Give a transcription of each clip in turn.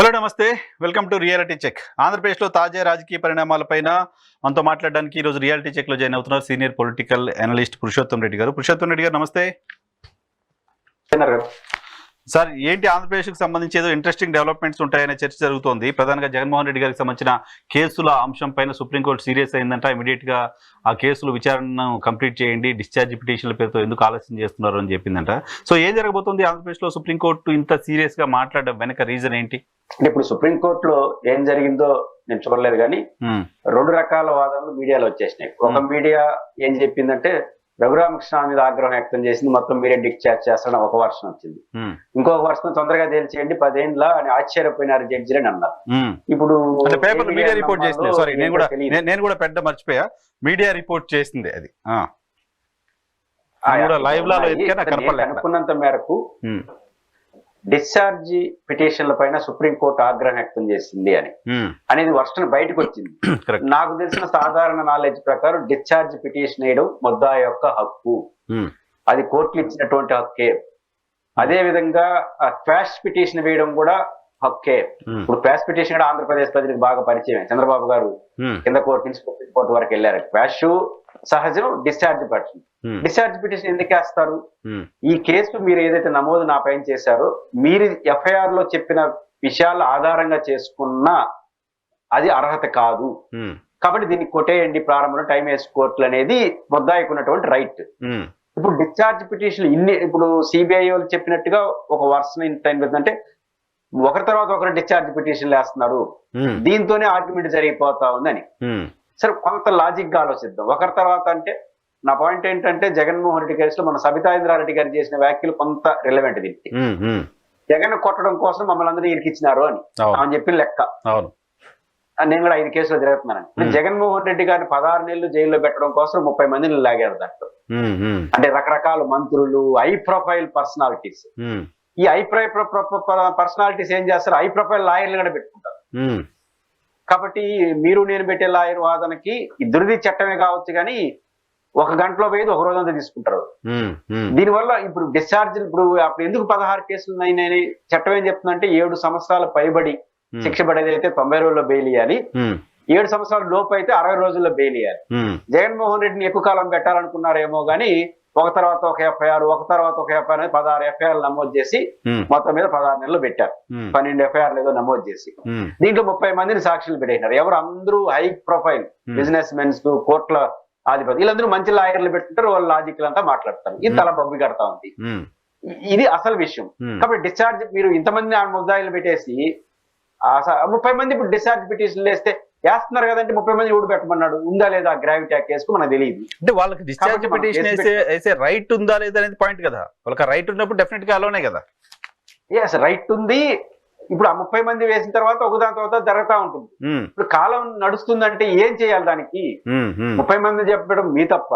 Hello నమస్తే, welcome to reality check. ఆంధ్రప్రదేశ్లో తాజా రాజకీయ పరిణామాలపైన మనతో మాట్లాడడానికి ఈరోజు రియాలిటీ చెక్లో జాయిన్ అవుతున్నారు senior political analyst Purushottam Reddy గారు. పురుషోత్తం రెడ్డి గారు నమస్తే సార్. ఏంటి ఆంధ్రప్రదేశ్కి సంబంధించి ఏదో ఇంట్రెస్టింగ్ డెవలప్మెంట్స్ ఉంటాయనే చర్చ జరుగుతోంది. ప్రధానంగా జగన్మోహన్ రెడ్డి గారికి సంబంధించిన కేసుల అంశం పైన సుప్రీంకోర్టు సీరియస్ అయిందంట. ఇమీడియట్గా ఆ కేసులు విచారణను కంప్లీట్ చేయండి, డిశ్చార్జ్ పిటిషన్ల పేరుతో ఎందుకు ఆలస్యం చేస్తున్నారు అని చెప్పిందంట. సో ఏం జరగబోతోంది ఆంధ్రప్రదేశ్లో? సుప్రీంకోర్టు ఇంత సీరియస్గా మాట్లాడడం వెనక రీజన్ ఏంటి? అంటే ఇప్పుడు సుప్రీంకోర్టులో ఏం జరిగిందో నేను చూడలేదు, కానీ రెండు రకాల వాదనలు మీడియాలో వచ్చేసినాయి. ఒక మీడియా ఏం చెప్పిందంటే రఘురామకృష్ణ మీద ఆగ్రహం వ్యక్తం చేసింది, మొత్తం మీరే డిశ్చార్జ్ చేస్తారని ఒక వర్షన్ వచ్చింది. ఇంకొక వర్షన్ తొందరగా తేల్చేయండి 10 ఏళ్ళ అని ఆశ్చర్యపోయినారు జడ్జి అని అన్నారు. ఇప్పుడు మీడియా రిపోర్ట్ చేసింది, సారీ నేను కూడా పెద్ద మర్చిపోయా, మీడియా రిపోర్ట్ చేసింది అది అనుకున్నంత మేరకు డిశ్చార్జ్ పిటిషన్ల పైన సుప్రీంకోర్టు ఆగ్రహం వ్యక్తం చేసింది అనేది వర్షన్ బయటకు వచ్చింది. నాకు తెలిసిన సాధారణ నాలెడ్జ్ ప్రకారం డిశ్చార్జ్ పిటిషన్ వేయడం ముద్దాయి యొక్క హక్కు, అది కోర్టులు ఇచ్చినటువంటి హక్కే. అదే విధంగా క్వాష్ పిటిషన్ వేయడం కూడా హక్కే. ఇప్పుడు క్వాష్ పిటిషన్ కూడా ఆంధ్రప్రదేశ్ ప్రజలకు బాగా పరిచయం. చంద్రబాబు గారు కింద కోర్టు నుంచి సుప్రీంకోర్టు వరకు వెళ్ళారు. క్వాష్ సహజం, డిశ్చార్జ్ పిటిషన్. డిశ్చార్జ్ పిటిషన్ ఎందుకు వేస్తారు? ఈ కేసు మీరు ఏదైతే నమోదు నా పైన చేశారో, మీరు ఎఫ్ఐఆర్ లో చెప్పిన విషయాలు ఆధారంగా చేసుకున్న అది అర్హత కాదు కాబట్టి దీన్ని కొట్టేయండి, ప్రారంభంలో టైం వేసుకోవట్లు అనేది ముద్దాయికి ఉన్నటువంటి రైట్. ఇప్పుడు డిశ్చార్జ్ పిటిషన్ ఇప్పుడు సిబిఐ వాళ్ళు చెప్పినట్టుగా ఒక వర్షన్ ఏంటంటే ఒకరి తర్వాత ఒకరు డిశ్చార్జ్ పిటిషన్లు వేస్తున్నారు, దీంతోనే ఆర్గ్యుమెంట్ జరిగిపోతా ఉందని. సరే, కొంత లాజిక్ గా ఆలోచిద్దాం. ఒకరి తర్వాత అంటే నా పాయింట్ ఏంటంటే జగన్మోహన్ రెడ్డి కేసులో మన సబితా ఇంద్రారెడ్డి గారు చేసిన వ్యాఖ్యలు కొంత రిలవెంట్. దీనికి జగన్ కొట్టడం కోసం మమ్మల్ని అందరూ ఇరికిచ్చినారు అని ఆమె చెప్పిన లెక్క. నేను కూడా 5 కేసులు జరుగుతున్నాను. జగన్మోహన్ రెడ్డి గారిని 16 నెలలు జైల్లో పెట్టడం కోసం 30 మందిని లాగారు దాంట్లో. అంటే రకరకాల మంత్రులు, హై ప్రొఫైల్ పర్సనాలిటీస్. ఈ హై పర్సనాలిటీస్ ఏం చేస్తారు? హై ప్రొఫైల్ లాయర్లు కూడా పెట్టుకుంటారు. కాబట్టి మీరు నేను పెట్టే లాయర్ వాదనకి ఇద్దరిది చట్టమే కావచ్చు, కానీ 1 గంటలో పోయేది 1 రోజంతా తీసుకుంటారు. దీనివల్ల ఇప్పుడు డిశ్చార్జ్ ఇప్పుడు అప్పుడు ఎందుకు 16 కేసులు ఉన్నాయని చట్టం ఏం చెప్తుందంటే 7 సంవత్సరాల పైబడి శిక్ష పడేది అయితే 90 రోజుల్లో బెయిల్ ఇవ్వాలి, 7 సంవత్సరాల లోపు అయితే 60 రోజుల్లో బెయిల్ ఇవ్వాలి. జగన్మోహన్ రెడ్డిని ఎక్కువ కాలం పెట్టాలనుకున్నారేమో గానీ ఒక తర్వాత ఒక ఎఫ్ఐఆర్ 16 ఎఫ్ఐఆర్ నమోదు చేసి మొత్తం మీద 16 నెలలు పెట్టారు. 12 ఎఫ్ఐఆర్లు ఏదో నమోదు చేసి దీంట్లో 30 మందిని సాక్షులు పెట్టేసినారు. ఎవరు? అందరూ హై ప్రొఫైల్ బిజినెస్ మెన్స్, కోర్టుల ఆధిపతి, వీళ్ళందరూ మంచి లాయర్లు పెట్టుకుంటారు. వాళ్ళ లాజిక్లు అంతా మాట్లాడతారు. ఇది తల బొబ్బి కడతా ఉంది. ఇది అసలు విషయం. కాబట్టి డిశ్చార్జ్ మీరు ఇంతమంది ముద్దాయిలు పెట్టేసి 30 మంది ఇప్పుడు డిశ్చార్జ్ పిటిషన్లు వేస్తే వేస్తున్నారు కదంటే 30 మంది ఊడు పెట్టమన్నాడు. ఉందా లేదా గ్రావిటీ ఆ కేసుకు మనకు తెలియదు. అంటే వాళ్ళకి డిశ్చార్జ్ పిటిషన్ వేసే రైట్ ఉందా లేదా అనేది పాయింట్ కదా. వాళ్ళకి రైట్ ఉన్నప్పుడు డెఫినెట్ గా అలోనే కదా. ఎస్, రైట్ ఉంది. ఇప్పుడు ఆ 30 మంది వేసిన తర్వాత ఒకదాని తర్వాత జరుగుతూ ఉంటుంది. ఇప్పుడు కాలం నడుస్తుందంటే ఏం చేయాలి దానికి? 30 మంది చెప్పడం మీ తప్ప,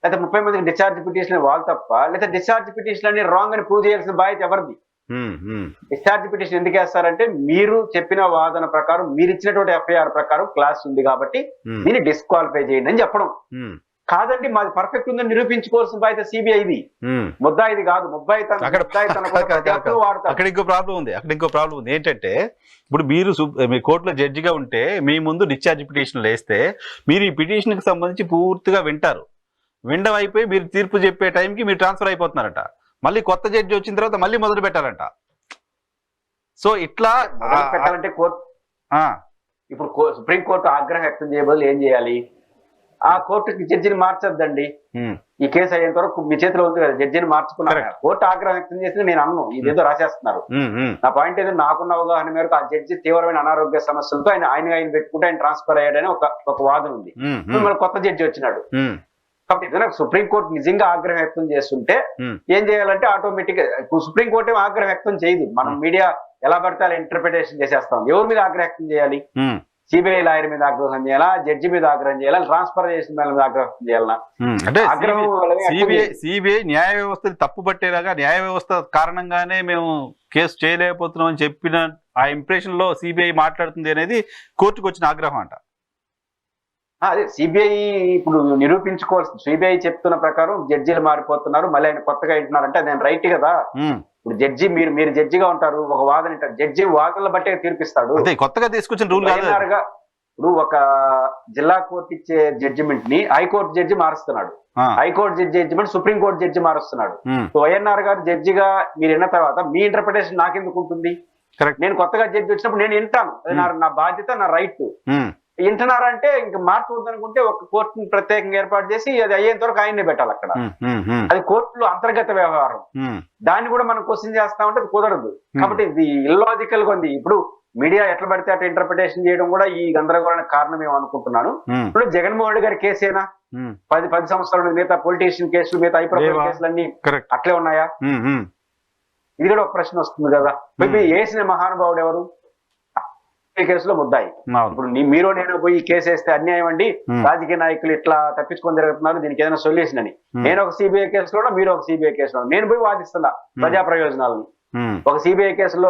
లేదా 30 మందికి డిశ్చార్జ్ పిటిషన్ వాళ్ళు తప్ప, లేదా డిశ్చార్జ్ పిటిషన్ అని రాంగ్ అని ప్రూవ్ చేయాల్సిన బాధ్యత ఎవరిది? డిశ్చార్జ్ పిటిషన్ ఎందుకు వేస్తారంటే మీరు చెప్పిన వాదన ప్రకారం, మీరు ఇచ్చినటువంటి ఎఫ్ఐఆర్ ప్రకారం క్లాస్ ఉంది కాబట్టి దీన్ని డిస్క్వాలిఫై చేయండి అని చెప్పడం. కాదండి మాది పర్ఫెక్ట్ ఉందని నిరూపించుకోవాల్సిన బాధ్యత సిబిఐది, ముద్దాయిది కాదు. అక్కడ ఇంకో ప్రాబ్లం ఉంది. ఏంటంటే ఇప్పుడు మీ కోర్టులో జడ్జిగా ఉంటే మీ ముందు డిశ్చార్జ్ పిటిషన్లు వేస్తే మీరు ఈ పిటిషన్ కి సంబంధించి పూర్తిగా వినడం అయిపోయి మీరు తీర్పు చెప్పే టైంకి మీరు ట్రాన్స్ఫర్ అయిపోతున్నారట. మళ్ళీ కొత్త జడ్జి వచ్చిన తర్వాత మళ్ళీ మొదలు పెట్టాలంట. సో ఇట్లా పెట్టాలంటే కోర్టు ఇప్పుడు సుప్రీంకోర్టు ఆగ్రహం వ్యక్తం చేయబోదు ఏం చేయాలి? ఆ కోర్టుకి జడ్జిని మార్చొద్దండి. ఈ కేసు అయ్యేంత వరకు మీ చేతిలో ఉంది కదా, జడ్జిని మార్చుకున్నారు. కోర్టు ఆగ్రహం వ్యక్తం చేసి నేను అన్ను ఇదేదో రాసేస్తున్నారు. నా పాయింట్ ఏదో నాకున్న అవగాహన మేరకు ఆ జడ్జి తీవ్రమైన అనారోగ్య సమస్యలతో ఆయన పెట్టుకుంటే ఆయన ట్రాన్స్ఫర్ అయ్యాడని ఒక వాదన ఉంది. మళ్ళీ కొత్త జడ్జి వచ్చినాడు. కాబట్టి ఏదైనా సుప్రీంకోర్టు నిజంగా ఆగ్రహం వ్యక్తం చేస్తుంటే ఏం చేయాలంటే ఆటోమేటిక్ గా సుప్రీంకోర్టు ఏం ఆగ్రహం వ్యక్తం చేయదు. మనం మీడియా ఎలా పడితే అలా ఇంటర్ప్రిటేషన్ చేసేస్తాం. ఎవరి మీద ఆగ్రహం వ్యక్తం చేయాలి? సిబిఐ లాయర్ మీద ఆగ్రహం చేయాలా, జడ్జి మీద ఆగ్రహం చేయాలా, ట్రాన్స్ఫర్ చేసిన మీద ఆగ్రహం చేయాలా? అంటే సిబిఐ న్యాయ వ్యవస్థ తప్పు పట్టేలాగా, న్యాయ వ్యవస్థ కారణంగానే మేము కేసు చేయలేకపోతున్నాం అని చెప్పిన ఆ ఇంప్రెషన్ లో సిబిఐ మాట్లాడుతుంది అనేది కోర్టుకు వచ్చిన ఆగ్రహం అంట. అదే సిబిఐ ఇప్పుడు నిరూపించుకోవాల్సింది. సిబిఐ చెప్తున్న ప్రకారం జడ్జీలు మారిపోతున్నారు, మళ్ళీ ఆయన కొత్తగా ఇంటున్నారంటే అది రైట్ కదా. ఇప్పుడు జడ్జి మీరు జడ్జిగా ఉంటారు, ఒక వాదన ఉంటారు, జడ్జి వాదనల బట్టే తీర్పిస్తాడు. అదే కొత్తగా తీసుకొచ్చిన రూల్ కాదు. ఇప్పుడు ఒక జిల్లా కోర్టు ఇచ్చే జడ్జిమెంట్ ని హైకోర్టు జడ్జి మారుస్తున్నాడు, హైకోర్టు జడ్జిమెంట్ సుప్రీంకోర్టు జడ్జి మారుస్తున్నాడు. వైఎన్ఆర్ గారు జడ్జిగా మీరు విన్న తర్వాత మీ ఇంటర్ప్రిటేషన్ నాకెందుకు ఉంటుంది? నేను కొత్తగా జడ్జి వచ్చినప్పుడు నేను వింటాను, అది నా బాధ్యత, నా రైట్. వింటున్నారంటే ఇంక మార్చవద్దు అనుకుంటే ఒక కోర్టుని ప్రత్యేకంగా ఏర్పాటు చేసి అది అయ్యేంత వరకు ఆయన్నే పెట్టాలి అక్కడ. అది కోర్టులో అంతర్గత వ్యవహారం, దాన్ని కూడా మనం క్వశ్చన్ చేస్తా ఉంటే అది కుదరదు. కాబట్టి ఇది ఇల్లాజికల్ గా ఉంది. ఇప్పుడు మీడియా ఎట్లా పడితే అట్లా ఇంటర్ప్రిటేషన్ చేయడం కూడా ఈ గందరగోళానికి కారణమేమో అనుకుంటున్నాను. ఇప్పుడు జగన్మోహన్ రెడ్డి గారి కేసేనా 10 సంవత్సరాలు మిగతా పొలిటీషియన్ కేసులు, మిగతా హైప్రొఫైల్ కేసులన్నీ అట్లే ఉన్నాయా? ఇది కూడా ఒక ప్రశ్న వస్తుంది కదా. వేసిన మహానుభావుడు ఎవరు? కేసులో ముద్దాయి. ఇప్పుడు మీరు నేను పోయి కేసు వేస్తే అన్యాయం అండి, రాజకీయ నాయకులు ఇట్లా తప్పించుకొని జరుగుతున్నారు, దీనికి ఏదైనా సొల్యూషన్ అని. నేను ఒక సిబిఐ కేసులో, మీరు ఒక సిబిఐ కేసులో, నేను పోయి వాదిస్తున్నా ప్రజా ప్రయోజనాలను. ఒక సిబిఐ కేసులో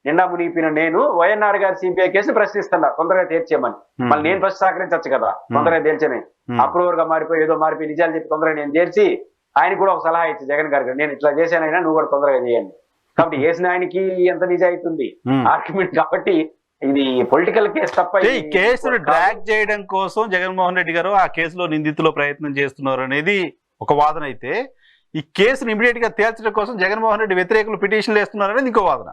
నిండా మునిగిపోయిన నేను వైఎన్ఆర్ గారి సిబిఐ కేసు ప్రశ్నిస్తున్నా తొందరగా తీర్చేయమని. మళ్ళీ నేను ఫస్ట్ సహకరించచ్చు కదా, తొందరగా తేల్చని. అప్రూవర్ గా మారిపోయి ఏదో మారిపోయి నిజాలు చెప్పి తొందరగా నేను చేర్చి ఆయన కూడా ఒక సలహా ఇచ్చి జగన్ గారికి, నేను ఇట్లా చేశానైనా నువ్వు కూడా తొందరగా చేయండి. కాబట్టి వేసిన ఆయనకి ఎంత నిజాయితీ ఉంది ఆర్గ్యుమెంట్. కాబట్టి ఇది పొలిటికల్ కేసు తప్ప. ఈ కేసును డ్రాగ్ చేయడం కోసం జగన్మోహన్ రెడ్డి గారు ఆ కేసులో నిందితులు ప్రయత్నం చేస్తున్నారు అనేది ఒక వాదన అయితే, ఈ కేసును ఇమీడియట్ గా తేల్చడం కోసం జగన్మోహన్ రెడ్డి వ్యతిరేకులు పిటిషన్లు వేస్తున్నారు అనేది ఇంకో వాదన.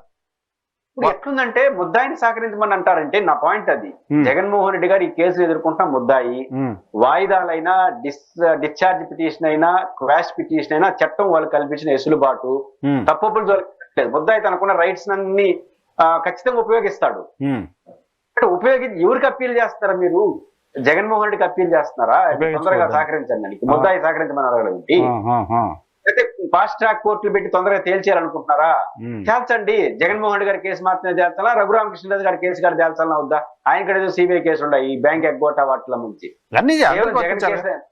ఇప్పుడు ఎట్లుందంటే ముద్దాయిని సహకరించమని అంటారంటే నా పాయింట్ అది. జగన్మోహన్ రెడ్డి గారు ఈ కేసులు ఎదుర్కొంటున్న ముద్దాయి, వాయిదాలైనా డిశ్చార్జ్ పిటిషన్ అయినా క్వాష్ పిటిషన్ అయినా చట్టం వాళ్ళు కల్పించిన వెసులుబాటు తప్పులు జరగట్లేదు. ముద్దాయి తనకున్న రైట్స్ అన్ని ఖచ్చితంగా ఉపయోగిస్తాడు. అంటే ఉపయోగించి ఎవరికి అప్పీల్ చేస్తారా మీరు? జగన్మోహన్ రెడ్డికి అప్పీల్ చేస్తున్నారా? తొందరగా సహకరించండి, ముద్దాయి సహకరించమని అడగడం. అయితే ఫాస్ట్ ట్రాక్ కోర్టులు పెట్టి తొందరగా తేల్చేయాలనుకుంటున్నారా? తేల్చండి. జగన్మోహన్ రెడ్డి గారి కేసు మాత్రమే తేల్చాలా, రఘురామకృష్ణరాజు గారి కేసు గారు తేల్చాలన్నా వద్దా? ఆయన కూడా ఏదో సిబిఐ కేసు ఉన్నాయి ఈ బ్యాంక్ ఎగ్గోటా వాటిల నుంచి.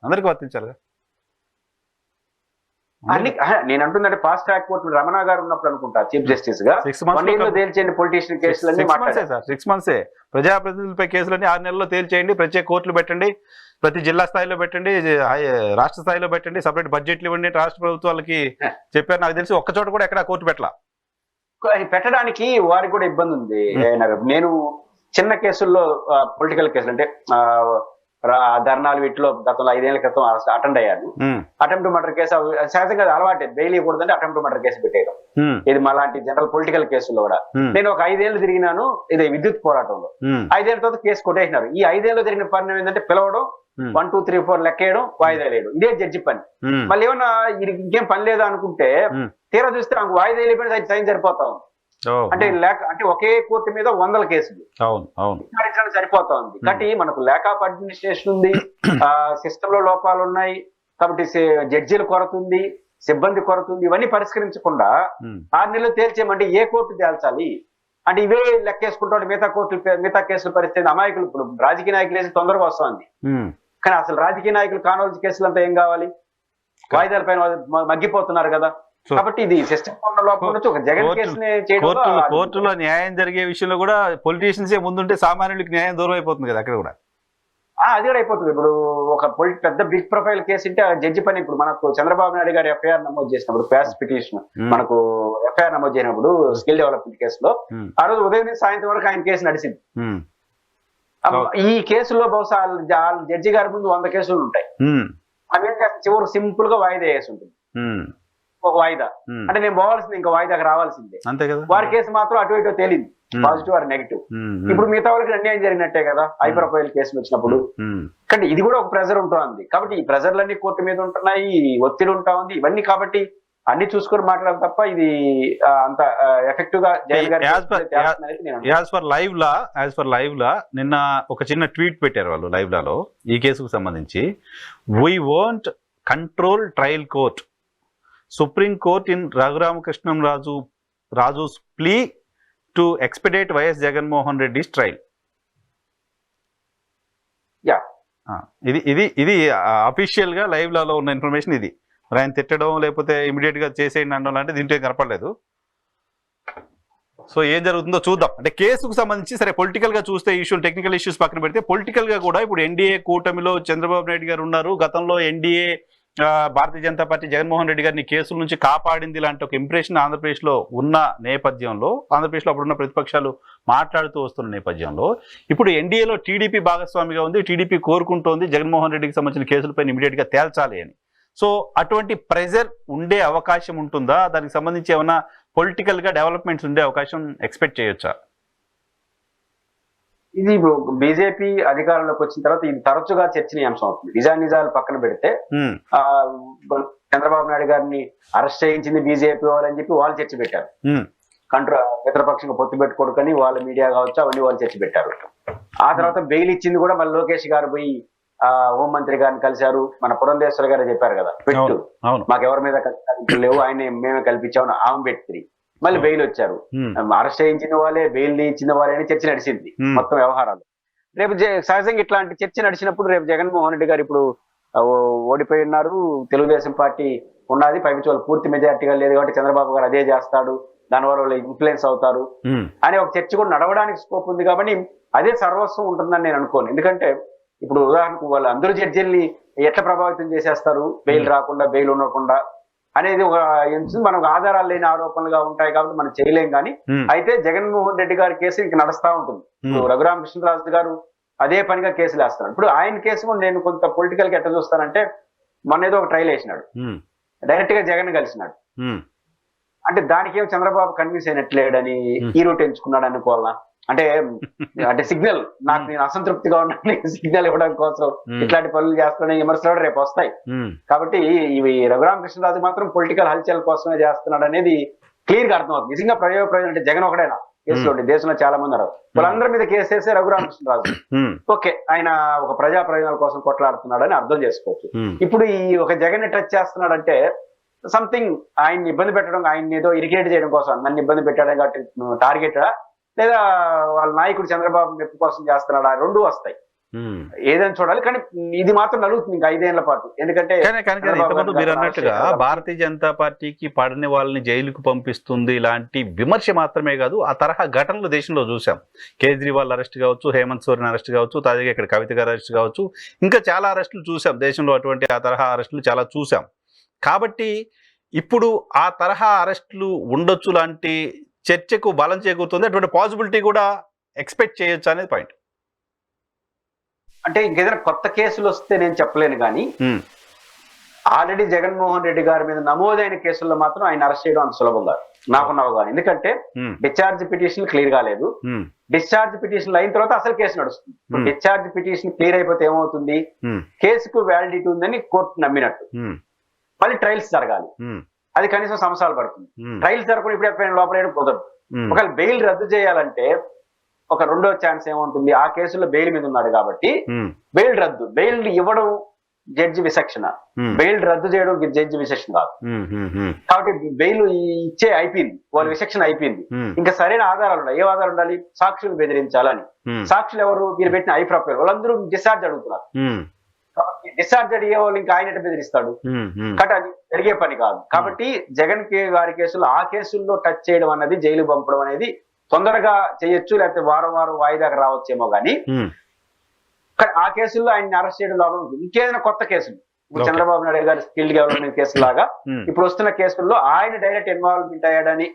అందరికీ వర్తించాలి. నేను అంటుందంటే ఫాస్ట్ ట్రాక్ కోర్టు రమణ గారు ఉన్నప్పుడు అనుకుంటా చీఫ్ జస్టిస్ గా 6 months తేల్చేయండి పొలిటీషియన్ కేసులన్నీ. 6 months ప్రజాప్రతినిధులపై కేసులన్నీ 6 నెలల్లో తేల్చేయండి, ప్రత్యేక కోర్టులు పెట్టండి, ప్రతి జిల్లా స్థాయిలో పెట్టండి, రాష్ట్ర స్థాయిలో పెట్టండి, సపరేట్ బడ్జెట్లు ఇవ్వండి రాష్ట్ర ప్రభుత్వాలకి చెప్పారు. నాకు తెలిసి ఒక్క చోట కూడా ఎక్కడ కోర్టు పెట్టడానికి వారికి కూడా ఇబ్బంది ఉంది. నేను చిన్న కేసుల్లో పొలిటికల్ కేసులు అంటే ధర్నాలు వీటిలో గతంలో 5 ఏళ్ల క్రితం అటెండ్ అయ్యాను. అటెంప్ట్ మర్డర్ కేసు సహజంగా అలవాటే, బెయిల్ ఇవ్వకూడదంటే అటెంప్ట్ మర్డర్ కేసు పెట్టేయడం. ఇది మళ్ళాంటి జనరల్ పొలిటికల్ కేసుల్లో కూడా నేను ఒక 5 ఏళ్ళు తిరిగినాను. ఇది విద్యుత్ పోరాటంలో 5 ఏళ్ల తర్వాత కేసు కొట్టేసినారు. ఈ 5 ఏళ్ళు జరిగిన పరిణామం ఏంటంటే పిలవడం, 1 2 3 4 లెక్కేయడం, వాయిదా వేయడం. ఇదే జడ్జి పని. మళ్ళీ ఏమన్నా ఇంకేం పని లేదా అనుకుంటే తీరా చూస్తే నాకు వాయిదా వేయలేకపోయినా సైన్ సరిపోతా ఉంది. అంటే ఒకే కోర్టు మీద 100 కేసులు విచారించడం సరిపోతా ఉంది. కాబట్టి మనకు ల్యాక్ ఆఫ్ అడ్మినిస్ట్రేషన్ ఉంది, సిస్టమ్ లో లోపాలు ఉన్నాయి, కాబట్టి జడ్జీల కొరత ఉంది, సిబ్బంది కొరత ఉంది. ఇవన్నీ పరిష్కరించకుండా 6 నెలలు తేల్చేయమంటే ఏ కోర్టు తేల్చాలి? అంటే ఇవే లెక్కేసుకుంటాడు మిగతా కేసుల పరిస్థితి. అమాయకులు ఇప్పుడు రాజకీయ నాయకులు వేసి తొందరగా వస్తుంది, కానీ అసలు రాజకీయ నాయకులు కానవలసిన కేసులు అంతా ఏం కావాలి? వాయిదాల పైన మగ్గిపోతున్నారు కదా. కాబట్టి ఇది సిస్టమ్ లోపల నుంచి ఒక జగన్ కేసుని కోర్టులో న్యాయం జరిగే విషయంలో కూడా పొలిటీషియన్స్ ముందుంటే సామాన్యుడికి న్యాయం దూరం అయిపోతుంది కదా. అక్కడ కూడా అది కూడా అయిపోతుంది. ఇప్పుడు ఒక పెద్ద బిగ్ ప్రొఫైల్ కేసు ఉంటే జడ్జి పని. ఇప్పుడు మనకు చంద్రబాబు నాయుడు గారు ఎఫ్ఐఆర్ నమోదు చేసినప్పుడు, క్వాష్ పిటిషన్ మనకు ఎఫ్ఐఆర్ నమోదు చేసినప్పుడు స్కిల్ డెవలప్మెంట్ కేసులో ఆ రోజు ఉదయం నుంచి సాయంత్రం వరకు ఆయన కేసు నడిచింది. ఈ కేసులో బహుశా జడ్జి గారి ముందు 100 కేసులు ఉంటాయి. అవి ఏం చేస్తే చివరి సింపుల్ గా వాయిదా వేసి ఉంటుంది, ఒక వాయిదా. అంటే నేను పోవాల్సింది ఇంకా వాయిదాకి రావాల్సిందే. వారి కేసు మాత్రం అటు ఇటు తేలింది, పాజిటివ్ ఆర్ నెగిటివ్. ఇప్పుడు మిగతా వాళ్ళకి అన్యాయం జరిగినట్టే కదా హై ప్రొఫైల్ కేసులు వచ్చినప్పుడు. కానీ ఇది కూడా ఒక ప్రెజర్ ఉంటుంది. కాబట్టి ఈ ప్రెజర్లన్నీ కోర్టు మీద ఉంటున్నాయి, ఒత్తిడి ఉంటా ఉంది, ఇవన్నీ. కాబట్టి అన్ని చూసుకొని మాట్లాడాలి తప్ప ఇది అంత ఎఫెక్టివ్ గా యాజ్ ఫర్ లైవ్ లా నిన్న ఒక చిన్న ట్వీట్ పెట్టారు వాళ్ళు లైవ్ లలో ఈ కేసుకు సంబంధించి. We won't control trial court, supreme court in రఘురామకృష్ణరాజు's plea to expedite YS Jaganmohan రెడ్డి's trial. ఇది అఫీషియల్ గా లైవ్ లలో ఉన్న ఇన్ఫర్మేషన్. ఇది మరి ఆయన తిట్టడం లేకపోతే ఇమీడియట్ గా చేసేయండి అనడం లాంటి దీంట్లో కనపడలేదు. సో ఏం జరుగుతుందో చూద్దాం. అంటే కేసుకు సంబంధించి సరే పొలిటికల్ గా చూస్తే ఇష్యూ, టెక్నికల్ ఇష్యూస్ పక్కన పెడితే పొలిటికల్ గా కూడా ఇప్పుడు ఎన్డీఏ కూటమిలో చంద్రబాబు నాయుడు గారు ఉన్నారు. గతంలో ఎన్డీఏ భారతీయ జనతా పార్టీ జగన్మోహన్ రెడ్డి గారిని కేసుల నుంచి కాపాడింది లాంటి ఒక ఇంప్రెషన్ ఆంధ్రప్రదేశ్లో ఉన్న నేపథ్యంలో, ఆంధ్రప్రదేశ్లో అప్పుడున్న ప్రతిపక్షాలు మాట్లాడుతూ వస్తున్న నేపథ్యంలో, ఇప్పుడు ఎన్డీఏలో టీడీపీ భాగస్వామిగా ఉంది. టీడీపీ కోరుకుంటోంది జగన్మోహన్ రెడ్డికి సంబంధించిన కేసులపై ఇమీడియట్గా తేల్చాలి అని. సో అటువంటి ప్రెజర్ ఉండే అవకాశం ఉంటుందా? దానికి సంబంధించి ఏమైనా పొలిటికల్గా డెవలప్మెంట్స్ ఉండే అవకాశం ఎక్స్పెక్ట్ చేయొచ్చా? ఇది బీజేపీ అధికారంలోకి వచ్చిన తర్వాత ఇది తరచుగా చర్చనీయాంశం అవుతుంది. నిజాలు పక్కన పెడితే చంద్రబాబు నాయుడు గారిని అరెస్ట్ చేయించింది బీజేపీ వాళ్ళని చెప్పి వాళ్ళు చర్చ పెట్టారు. మిత్రపక్షంగా పొత్తు పెట్టుకోడుకని వాళ్ళ మీడియా కావచ్చు అవన్నీ వాళ్ళు చర్చ పెట్టారు. ఆ తర్వాత బెయిల్ ఇచ్చింది కూడా మళ్ళీ లోకేష్ గారు పోయి హోంమంత్రి గారిని కలిశారు. మన పురంధేశ్వర గారు చెప్పారు కదా, పెట్టు మాకెవరి మీద కల్పించలు లేవు, ఆయన మేమే కల్పించామని ఆమె పెట్టి మళ్ళీ బెయిల్ వచ్చారు. అరెస్ట్ చేయించిన వాళ్ళే, బెయిల్ ఇచ్చిన వాళ్ళే అని చర్చ నడిచింది మొత్తం వ్యవహారాలు. రేపు సహజంగా ఇట్లాంటి చర్చ నడిచినప్పుడు రేపు జగన్మోహన్ రెడ్డి గారు ఇప్పుడు ఓడిపోయి ఉన్నారు, తెలుగుదేశం పార్టీ ఉన్నది, పైపించి వాళ్ళు పూర్తి మెజార్టీగా లేదు కాబట్టి చంద్రబాబు గారు అదే చేస్తాడు, దానివల్ల వాళ్ళు ఇన్ఫ్లుయెన్స్ అవుతారు అనే ఒక చర్చ కూడా నడవడానికి స్కోప్ ఉంది. కాబట్టి అదే సర్వస్వం ఉంటుందని నేను అనుకోను. ఎందుకంటే ఇప్పుడు ఉదాహరణకు వాళ్ళు అందరూ జడ్జీల్ని ఎట్లా ప్రభావితం చేసేస్తారు, బెయిల్ రాకుండా బెయిల్ ఉండకుండా అనేది ఒక మనకు ఆధారాలు లేని ఆరోపణలుగా ఉంటాయి కాబట్టి మనం చేయలేం. కానీ అయితే జగన్మోహన్ రెడ్డి గారి కేసు ఇంక నడుస్తా ఉంటుంది. ఇప్పుడు రఘురామకృష్ణరాజు గారు అదే పనిగా కేసులు వేస్తున్నారు. ఇప్పుడు ఆయన కేసు కూడా నేను కొంత పొలిటికల్ గా ఎట్లా చూస్తానంటే, మొన్న ఏదో ఒక ట్రైల్ వేసినాడు, డైరెక్ట్ గా జగన్ కలిసినాడు అంటే దానికి ఏం చంద్రబాబు కన్విన్స్ అయినట్లేడని ఈ రూట్ ఎంచుకున్నాడు అనుకోవాలనా? అంటే సిగ్నల్ నాకు నేను అసంతృప్తిగా ఉన్నాను సిగ్నల్ ఇవ్వడం కోసం ఇట్లాంటి పనులు చేస్తున్నాడు విమర్శలు రేపు వస్తాయి. కాబట్టి ఇవి రఘురామకృష్ణరాజు మాత్రం పొలిటికల్ హల్చల్ కోసమే చేస్తున్నాడు అనేది క్లియర్ గా అర్థమవుతుంది. నిజంగా ప్రయోజనం అంటే జగన్ ఒకడైనా కేసులో దేశంలో చాలా మంది ఉన్నారు, వాళ్ళందరి మీద కేసు వేసే రఘురామకృష్ణరాజు ఓకే ఆయన ఒక ప్రజా ప్రయోజనాల కోసం కొట్లాడుతున్నాడు అని అర్థం చేసుకోవచ్చు. ఇప్పుడు ఈ ఒక జగన్ టచ్ చేస్తున్నాడంటే సంథింగ్ ఆయన్ని ఇబ్బంది పెట్టడం, ఆయన్ని ఏదో ఇరిటేట్ చేయడం కోసం, నన్ను ఇబ్బంది పెట్టడం కాబట్టి టార్గెటా, లేదా వాళ్ళ నాయకుడు చంద్రబాబు మెప్పు కోసం చేస్తున్నాడా, రెండు వస్తాయి. ఏదైనా చూడాలి. కానీ ఇది మాత్రం నలుగుతుంది ఇంకా 5 ఏళ్ల పాటు. ఎందుకంటే ఇంతకుముందు మీరు అన్నట్టుగా భారతీయ జనతా పార్టీకి పడని వాళ్ళని జైలుకు పంపిస్తుంది ఇలాంటి విమర్శ మాత్రమే కాదు, ఆ తరహా ఘటనలు దేశంలో చూసాం. కేజ్రీవాల్ అరెస్ట్ కావచ్చు, హేమంత్ సోరెన్ అరెస్ట్ కావచ్చు, తాజాగా ఇక్కడ కవిత గారు అరెస్ట్ కావచ్చు, ఇంకా చాలా అరెస్టులు చూసాం దేశంలో. అటువంటి ఆ తరహా అరెస్టులు చాలా చూసాం. కాబట్టి ఇప్పుడు ఆ తరహా అరెస్టులు ఉండొచ్చు లాంటి చర్చకు బలం చేకూరుతుంది. అటువంటి పాసిబిలిటీ కూడా ఎక్స్పెక్ట్ చేయొచ్చు అనేది పాయింట్. అంటే ఇంకేదైనా కొత్త కేసులు వస్తే నేను చెప్పలేను, కానీ ఆల్రెడీ జగన్మోహన్ రెడ్డి గారి మీద నమోదైన కేసుల్లో మాత్రం ఆయన అరెస్ట్ చేయడం అంత సులభంగా నాకున్నావు కానీ. ఎందుకంటే డిశ్చార్జ్ పిటిషన్ క్లియర్ కాలేదు. డిశ్చార్జ్ పిటిషన్ అయిన తర్వాత అసలు కేసు నడుస్తుంది. డిశ్చార్జ్ పిటిషన్ క్లియర్ అయిపోతే ఏమవుతుంది, కేసుకు వ్యాలిడిటీ ఉందని కోర్టు నమ్మినట్టు. మళ్ళీ ట్రయల్స్ జరగాలి, అది కనీసం సంవత్సరాలు పడుతుంది. ట్రయల్స్ జరగకుండా ఇప్పుడు ఎప్పుడైనా లోపల కుదరదు. ఒకవేళ బెయిల్ రద్దు చేయాలంటే ఒక రెండో ఛాన్స్ ఏముంటుంది, ఆ కేసులో బెయిల్ మీద ఉన్నాడు కాబట్టి బెయిల్ రద్దు, బెయిల్ ఇవ్వడం జడ్జి విచక్షణ, బెయిల్ రద్దు చేయడం జడ్జి విచక్షణ కాదు. కాబట్టి బెయిల్ ఇచ్చే అయిపోయింది, వాళ్ళ విచక్షణ అయిపోయింది. ఇంకా సరైన ఆధారాలు ఉండాలి. ఏ ఆధారాలు ఉండాలి? సాక్షులు బెదిరించాలని. సాక్షులు ఎవరు? మీరు పెట్టిన ఐ ప్రొఫైల్ వాళ్ళందరూ డిశ్చార్జ్ అడుగుతున్నారు. డిశ్చార్జ్ అడిగే వాళ్ళు ఇంకా ఆయన బెదిరిస్తాడు కాబట్టి అది జరిగే పని కాదు. కాబట్టి జగన్ గారి కేసులో ఆ కేసుల్లో టచ్ చేయడం అన్నది, జైలు పంపడం అనేది తొందరగా చేయొచ్చు, లేకపోతే వారం వాయిదాకా రావచ్చేమో కానీ ఆ కేసుల్లో ఆయన్ని అరెస్ట్ చేయడం లోపల ఇంకేదైనా కొత్త కేసులు, ఇప్పుడు చంద్రబాబు నాయుడు గారి స్కిల్డ్ డెవలప్మెంట్ కేసు లాగా ఇప్పుడు వస్తున్న కేసుల్లో ఆయన డైరెక్ట్ ఇన్వాల్వ్మెంట్ అయ్యాడని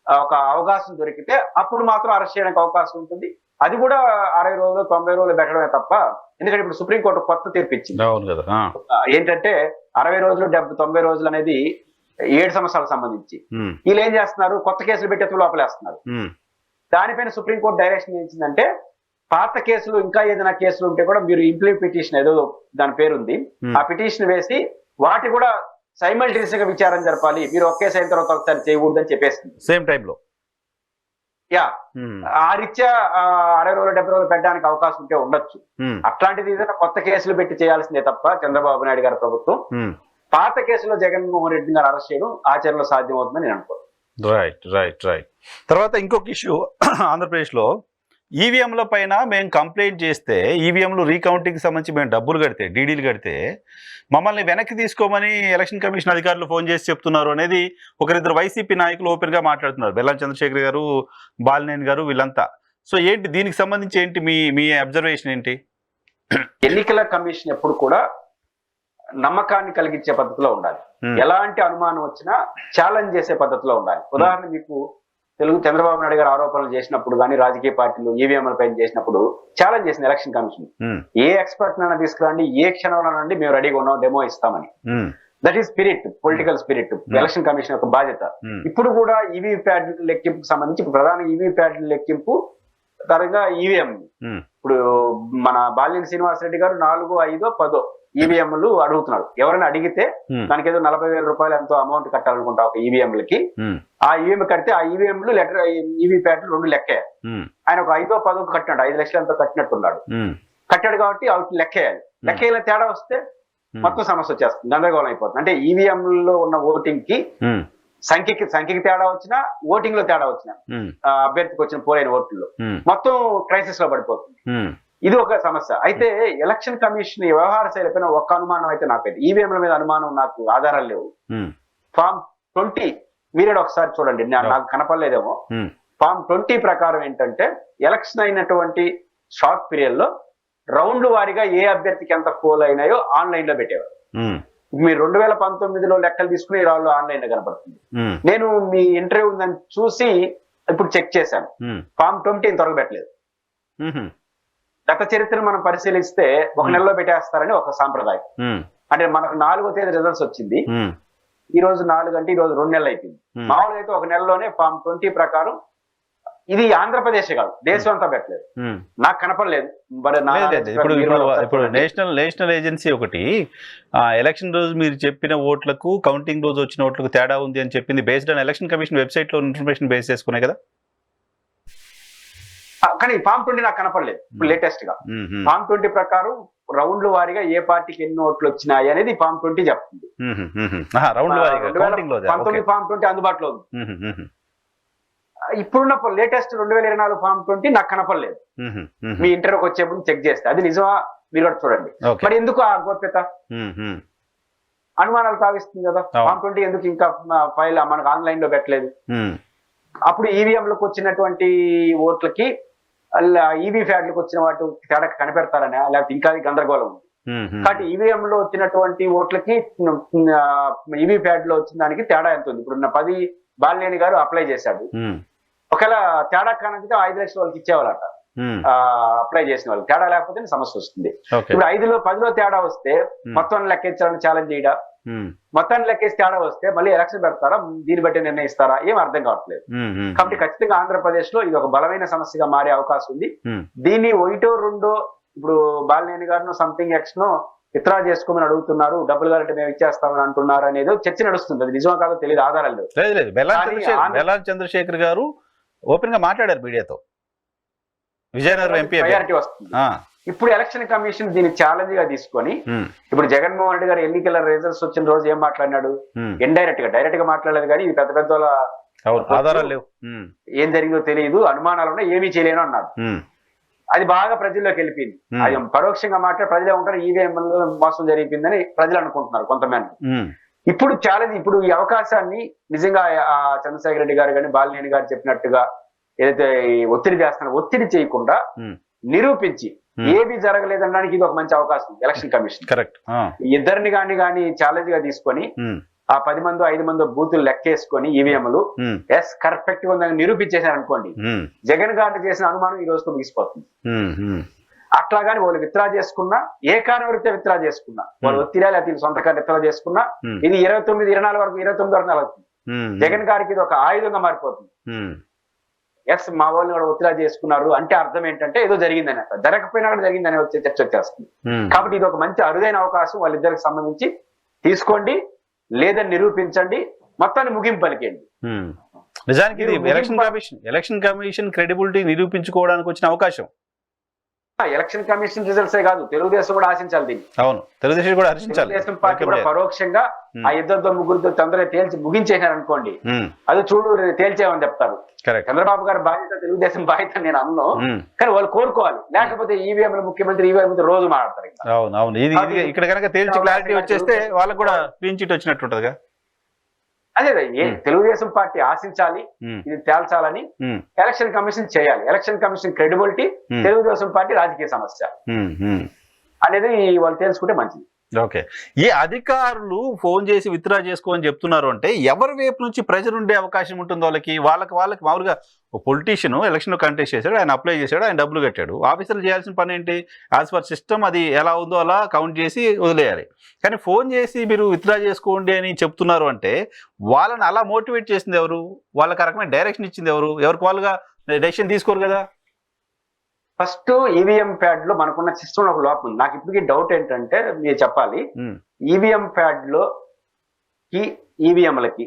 ఒక అవకాశం దొరికితే అప్పుడు మాత్రం అరెస్ట్ చేయడానికి అవకాశం ఉంటుంది. అది కూడా 60 రోజులు 90 రోజులు పెట్టడమే తప్ప, ఎందుకంటే ఇప్పుడు సుప్రీంకోర్టు కొత్త తీర్పు ఇచ్చింది ఏంటంటే 60 రోజులు 90 రోజులు అనేది 7 సంవత్సరాలకు సంబంధించి. వీళ్ళు ఏం చేస్తున్నారు, కొత్త కేసులు పెట్టి లోపలేస్తున్నారు. దానిపైన సుప్రీంకోర్టు డైరెక్షన్ ఇచ్చిందంటే పాత కేసులు ఇంకా ఏదైనా కేసులు ఉంటే కూడా మీరు ఇంప్లీట్ పిటిషన్ ఏదో దాని పేరుంది, ఆ పిటిషన్ వేసి వాటి కూడా సైమల్టేనియస్ గా విచారణ జరపాలి, మీరు ఒకే అయిన తర్వాత ఒకసారి చేయకూడదని చెప్పేస్తుంది సేమ్ టైంలో. ఆ రీత్యా 60 రోజులు 70 రోజులు పెట్టడానికి అవకాశం ఉంటే ఉండొచ్చు. అట్లాంటిది ఏదైనా కొత్త కేసులు పెట్టి చేయాల్సిందే తప్ప చంద్రబాబు నాయుడు గారి ప్రభుత్వం పాత కేసులో జగన్మోహన్ రెడ్డి గారు అరెస్ట్ చేయడం ఆచరణలో సాధ్యం అవుతుందని నేను అనుకోను. రైట్. తర్వాత ఇంకొక ఇష్యూ, ఆంధ్రప్రదేశ్లో ఈవీఎంల పైన మేము కంప్లైంట్ చేస్తే, ఈవీఎంలు రీకౌంటింగ్కి సంబంధించి మేము డబ్బులు కడితే, డీడీలు కడితే మమ్మల్ని వెనక్కి తీసుకోమని ఎలక్షన్ కమిషన్ అధికారులు ఫోన్ చేసి చెప్తున్నారు అనేది ఒకరిద్దరు వైసీపీ నాయకులు ఓపెన్గా మాట్లాడుతున్నారు. బెల్లం చంద్రశేఖర్ గారు, బాలినేని గారు, వీళ్ళంతా. సో ఏంటి దీనికి సంబంధించి ఏంటి మీ అబ్జర్వేషన్ ఏంటి? ఎన్నికల కమిషన్ ఎప్పుడు కూడా నమ్మకాన్ని కలిగించే పద్ధతిలో ఉండాలి. ఎలాంటి అనుమానం వచ్చినా ఛాలెంజ్ చేసే పద్ధతిలో ఉండాలి. ఉదాహరణ మీకు చంద్రబాబు నాయుడు గారు ఆరోపణలు చేసినప్పుడు కానీ రాజకీయ పార్టీలు ఈవీఎంల పైన చేసినప్పుడు ఛాలెంజ్ చేసింది ఎలక్షన్ కమిషన్. ఏ ఎక్స్పర్ట్ నైనా తీసుకురండి, ఏ క్షణంలో నుండి మేము రెడీగా ఉన్నాం, డెమో ఇస్తామని. That is spirit, political spirit, election commission యొక్క బాధ్యత. ఇప్పుడు కూడా ఈవీ ప్యాడ్ లెక్కింపుకు సంబంధించి ప్రధాన ఈవీ ప్యాడ్ లెక్కింపు తరగా ఈవీఎం. ఇప్పుడు మన బాలినేని శ్రీనివాసరెడ్డి గారు 4, 5, 10 ఈవీఎంలు అడుగుతున్నాడు. ఎవరైనా అడిగితే దానికి ఏదో 40,000 రూపాయలు ఎంతో అమౌంట్ కట్టాలనుకుంటా ఒక ఈవీఎంలకి. ఆ ఈవీఎం కడితే ఆ ఈవీఎంలు లెటర్ ఈవీ ప్యాడ్లు 2 లెక్కేయాలి. ఆయన ఒక 5, 10 కట్టినాడు, 5 లక్షలు ఎంతో కట్టినట్టున్నాడు. కట్టాడు కాబట్టి అవి లెక్కేయాలి. లెక్కేయాలి తేడా వస్తే మొత్తం సమస్య వచ్చేస్తుంది, గందరగోళం అయిపోతుంది. అంటే ఈవీఎంలో ఉన్న ఓటింగ్ కి సంఖ్యకి తేడా వచ్చినా, ఓటింగ్ లో తేడా వచ్చినా, అభ్యర్థికి వచ్చిన పోలైన ఓట్లలో మొత్తం క్రైసిస్ లో పడిపోతుంది. ఇది ఒక సమస్య. అయితే ఎలక్షన్ కమిషన్ వ్యవహార శైలి పైన ఒక్క అనుమానం అయితే నాకైతే, ఈవీఎంల మీద అనుమానం నాకు ఆధారాలు లేవు. ఫామ్ 20 మీరేడు ఒకసారి చూడండి, నాకు కనపడలేదేమో. ఫామ్ 20 ప్రకారం ఏంటంటే ఎలక్షన్ అయినటువంటి షార్ట్ పీరియడ్ లో రౌండ్ వారీగా ఏ అభ్యర్థికి ఎంత పోల్ అయినాయో ఆన్లైన్ లో పెట్టేవారు. మీరు 2019లో లెక్కలు తీసుకుని రాళ్ళు ఆన్లైన్ లో కనపడుతుంది. నేను మీ ఇంటర్వ్యూ ఉందని చూసి ఇప్పుడు చెక్ చేశాను. ఫామ్ 20 త్వరగా పెట్టలేదు. గత చరిత్రను మనం పరిశీలిస్తే 1 నెలలో పెట్టేస్తారని ఒక సాంప్రదాయం. అంటే మనకు 4వ తేదీ రిజల్ట్స్ వచ్చింది, ఈ రోజు 4 అంటే ఈ రోజు 2 నెలలు అయిపోయింది. మామూలుగా అయితే 1 నెలలోనే ఫామ్ 20 ప్రకారం. ఇది ఆంధ్రప్రదేశ్ కాదు, దేశం అంతా పెట్టలేదు, నాకు కనపడలేదు. ఇప్పుడు నేషనల్ ఏజెన్సీ ఒకటి ఎలక్షన్ రోజు మీరు చెప్పిన ఓట్లకు కౌంటింగ్ రోజు వచ్చిన ఓట్లకు తేడా ఉంది అని చెప్పింది, based on election commission website లో ఇన్ఫర్మేషన్ బేస్ చేసుకునే కదా. కానీ ఫామ్ 20 నాకు కనపడలేదు. ఇప్పుడు లేటెస్ట్ గా ఫామ్ 20 ప్రకారం రౌండ్ల వారీగా ఏ పార్టీకి ఎన్ని ఓట్లు వచ్చినాయి అనేది ఫామ్ 20 చెప్తుంది. 2019 ఫామ్ 20 అందుబాటులో ఉంది. ఇప్పుడున్న లేటెస్ట్ 2024 ఫామ్ 20 నాకు కనపడలేదు. మీ ఇంటర్వ్యూకి వచ్చే ముందు చెక్ చేస్తే అది నిజమా మీరు కూడా చూడండి. మరి ఎందుకు ఆ గోప్యత, అనుమానాలు తావిస్తుంది కదా. ఫామ్ 20 ఎందుకు ఇంకా ఫైల్ మనకు ఆన్లైన్ లో పెట్టలేదు? అప్పుడు ఈవీఎంలకు వచ్చినటువంటి ఓట్లకి ఈవీ ఫ్యాడ్లకు వచ్చిన వాటి తేడా కనిపెడతారని, లేకపోతే ఇంకా గందరగోళం ఉంది. కాబట్టి ఈవీఎం లో వచ్చినటువంటి ఓట్లకి ఈవీ ఫ్యాడ్ లో వచ్చిన దానికి తేడా ఎంత ఉంది? ఇప్పుడు 10 బాలినేని గారు అప్లై చేశాడు, ఒకవేళ తేడా కానంటే 5 లక్షలు వాళ్ళకి ఇచ్చేవాళ్ళట. అప్లై చేసిన వాళ్ళకి తేడా లేకపోతే సమస్య వస్తుంది. ఇప్పుడు 5లో 10లో తేడా వస్తే మొత్తం లెక్కించాలని ఛాలెంజ్ చేయడా, మొత్తాన్ని లెక్కేసి తేడా వస్తే మళ్ళీ ఎలక్షన్ పెడతారా, దీన్ని బట్టి నిర్ణయిస్తారా, ఏం అర్థం కావట్లేదు. కాబట్టి ఖచ్చితంగా ఆంధ్రప్రదేశ్ లో ఇది ఒక బలమైన సమస్యగా మారే అవకాశం ఉంది. దీన్ని 1, 2 ఇప్పుడు బాలినేని గారు సంథింగ్ ఎక్స్ నో విత్డ్రా చేసుకోమని అడుగుతున్నారు, డబ్బులు కావాలంటే మేము ఇచ్చేస్తామని అంటున్నారు అనేది చర్చ నడుస్తుంది. అది నిజమో కాదో తెలియదు, ఆధారాలు లేదు. బెల్లాన చంద్రశేఖర్ గారు ఓపెన్ గా మాట్లాడారు మీడియాతో, విజయనగరం ఎంపీ ప్రయారిటీ వస్తుంది. ఇప్పుడు ఎలక్షన్ కమిషన్ దీన్ని ఛాలెంజ్ గా తీసుకొని ఇప్పుడు జగన్మోహన్ రెడ్డి గారు ఎన్నికల రిజల్ట్స్ వచ్చిన రోజు ఏం మాట్లాడినాడు? డైరెక్ట్ గా మాట్లాడలేదు, కానీ ఇది పెద్ద పెద్ద ఆధారాలు లేవు, ఏం జరిగిందో తెలియదు, అనుమానాలు ఉన్నాయి, ఏమీ చేయలేను అన్నాడు. అది బాగా ప్రజల్లోకి వెళ్ళిపోయింది. అది పరోక్షంగా మాట్లాడి ప్రజలే ఉంటారు, ఈవీఎం మోసం జరిగిందని ప్రజలు అనుకుంటున్నారు కొంతమంది. ఇప్పుడు ఛాలెంజ్, ఇప్పుడు ఈ అవకాశాన్ని నిజంగా చంద్రశేఖర్ రెడ్డి గారు కానీ బాలినేని గారు చెప్పినట్టుగా ఏదైతే ఒత్తిడి చేస్తున్నారో, ఒత్తిడి చేయకుండా నిరూపించి ఏది జరగలేదనడానికి ఇది ఒక మంచి అవకాశం ఎలక్షన్ కమిషన్. కరెక్ట్. ఇద్దరిని కానీ ఛాలెంజ్ గా తీసుకొని ఆ 10 మందో 5 మందో బూతులు లెక్కేసుకొని ఈవీఎంలు ఎస్ కరెక్ట్ గా ఉందని నిరూపించేశారు అనుకోండి, జగన్ గారిని చేసిన అనుమానం ఈ రోజుతో ముగిసిపోతుంది. అట్లాగాని వాళ్ళు విత్డ్రా చేసుకున్నా, ఏ కారణం వృత్తే విత్డ్రా చేసుకున్నా, వాళ్ళు ఒత్తిడా లేకపోతే సొంత కారణం విత్డ్రా చేసుకున్నా, ఇది 29, 24 వరకు 29 వరకు నలుగుతుంది. జగన్ గారికి ఇది ఒక ఆయుధంగా మారిపోతుంది. ఎస్ మా వాళ్ళని కూడా ఒత్తిడా చేసుకున్నారు అంటే అర్థం ఏంటంటే ఏదో జరిగిందని, జరగకపోయినా కూడా జరిగిందని వచ్చే చర్చ వచ్చేస్తుంది. కాబట్టి ఇది ఒక మంచి అరుదైన అవకాశం వాళ్ళిద్దరికి సంబంధించి. తీసుకోండి, లేదని నిరూపించండి, మొత్తాన్ని ముగింపు పలికేయండి. నిజానికి ఇది ఎలక్షన్ కమిషన్ క్రెడిబిలిటీ నిరూపించుకోవడానికి వచ్చిన అవకాశం. ఎలక్షన్ కమిషన్ రిజల్ట్సే కాదు, తెలుగుదేశం కూడా ఆశించాలి దీన్ని. అవును, తెలుగుదేశం కూడా ఆశించాలి. తెలుగుదేశం పార్టీ కూడా పరోక్షంగా ఆ 2-3 తొందరగా తేల్చి ముగించేశారు అనుకోండి, అది చూడు తేల్చేయమని చెప్తారు. చంద్రబాబు గారి బాధ్యత, తెలుగుదేశం బాధ్యత నేను అన్ను, కానీ వాళ్ళు కోరుకోవాలి. లేకపోతే ఈవీఎంల ముఖ్యమంత్రి ఈవీఎం రోజు మాట్లాడతారు. అవును, ఇది ఇక్కడ కనుక తేల్చి క్లారిటీ వచ్చేస్తే వాళ్ళకి కూడా క్లీన్ చిట్ వచ్చినట్టు ఉంటదిగా. అదే తెలుగుదేశం పార్టీ ఆశించాలి, ఇది తేల్చాలని ఎలక్షన్ కమిషన్ చేయాలి. Election commission credibility, Telugu Desam party రాజకీయ సమస్య అనేది వాళ్ళు తెలుసుకుంటే మంచిది. ఓకే. ఈ అధికారులు ఫోన్ చేసి విత్డ్రా చేసుకోమని చెప్తున్నారు అంటే ఎవరి వైపు నుంచి ప్రెజర్ ఉండే అవకాశం ఉంటుంది వాళ్ళకి మామూలుగా పొలిటీషియన్ ఎలక్షన్ కంటెస్ట్ చేశాడు, ఆయన అప్లై చేశాడు, ఆయన డబ్బులు కట్టాడు. ఆఫీసర్లు చేయాల్సిన పని ఏంటి? యాజ్ పర్ సిస్టమ్ అది ఎలా ఉందో అలా కౌంట్ చేసి వదిలేయాలి. కానీ ఫోన్ చేసి మీరు విత్డ్రా చేసుకోండి అని చెప్తున్నారు అంటే వాళ్ళని అలా మోటివేట్ చేసింది ఎవరు? వాళ్ళకి ఆ రకమైన డైరెక్షన్ ఇచ్చింది ఎవరు? ఎవరికి వాళ్ళుగా డెసిషన్ తీసుకోరు కదా. ఫస్ట్ ఈవీఎం ప్యాడ్ లో మనకున్న సిస్టమ్ ఒక లోపం ఉంది. నాకు ఇప్పటికీ డౌట్ ఏంటంటే మీరు చెప్పాలి, ఈవీఎం ప్యాడ్ లో ఈవీఎంలకి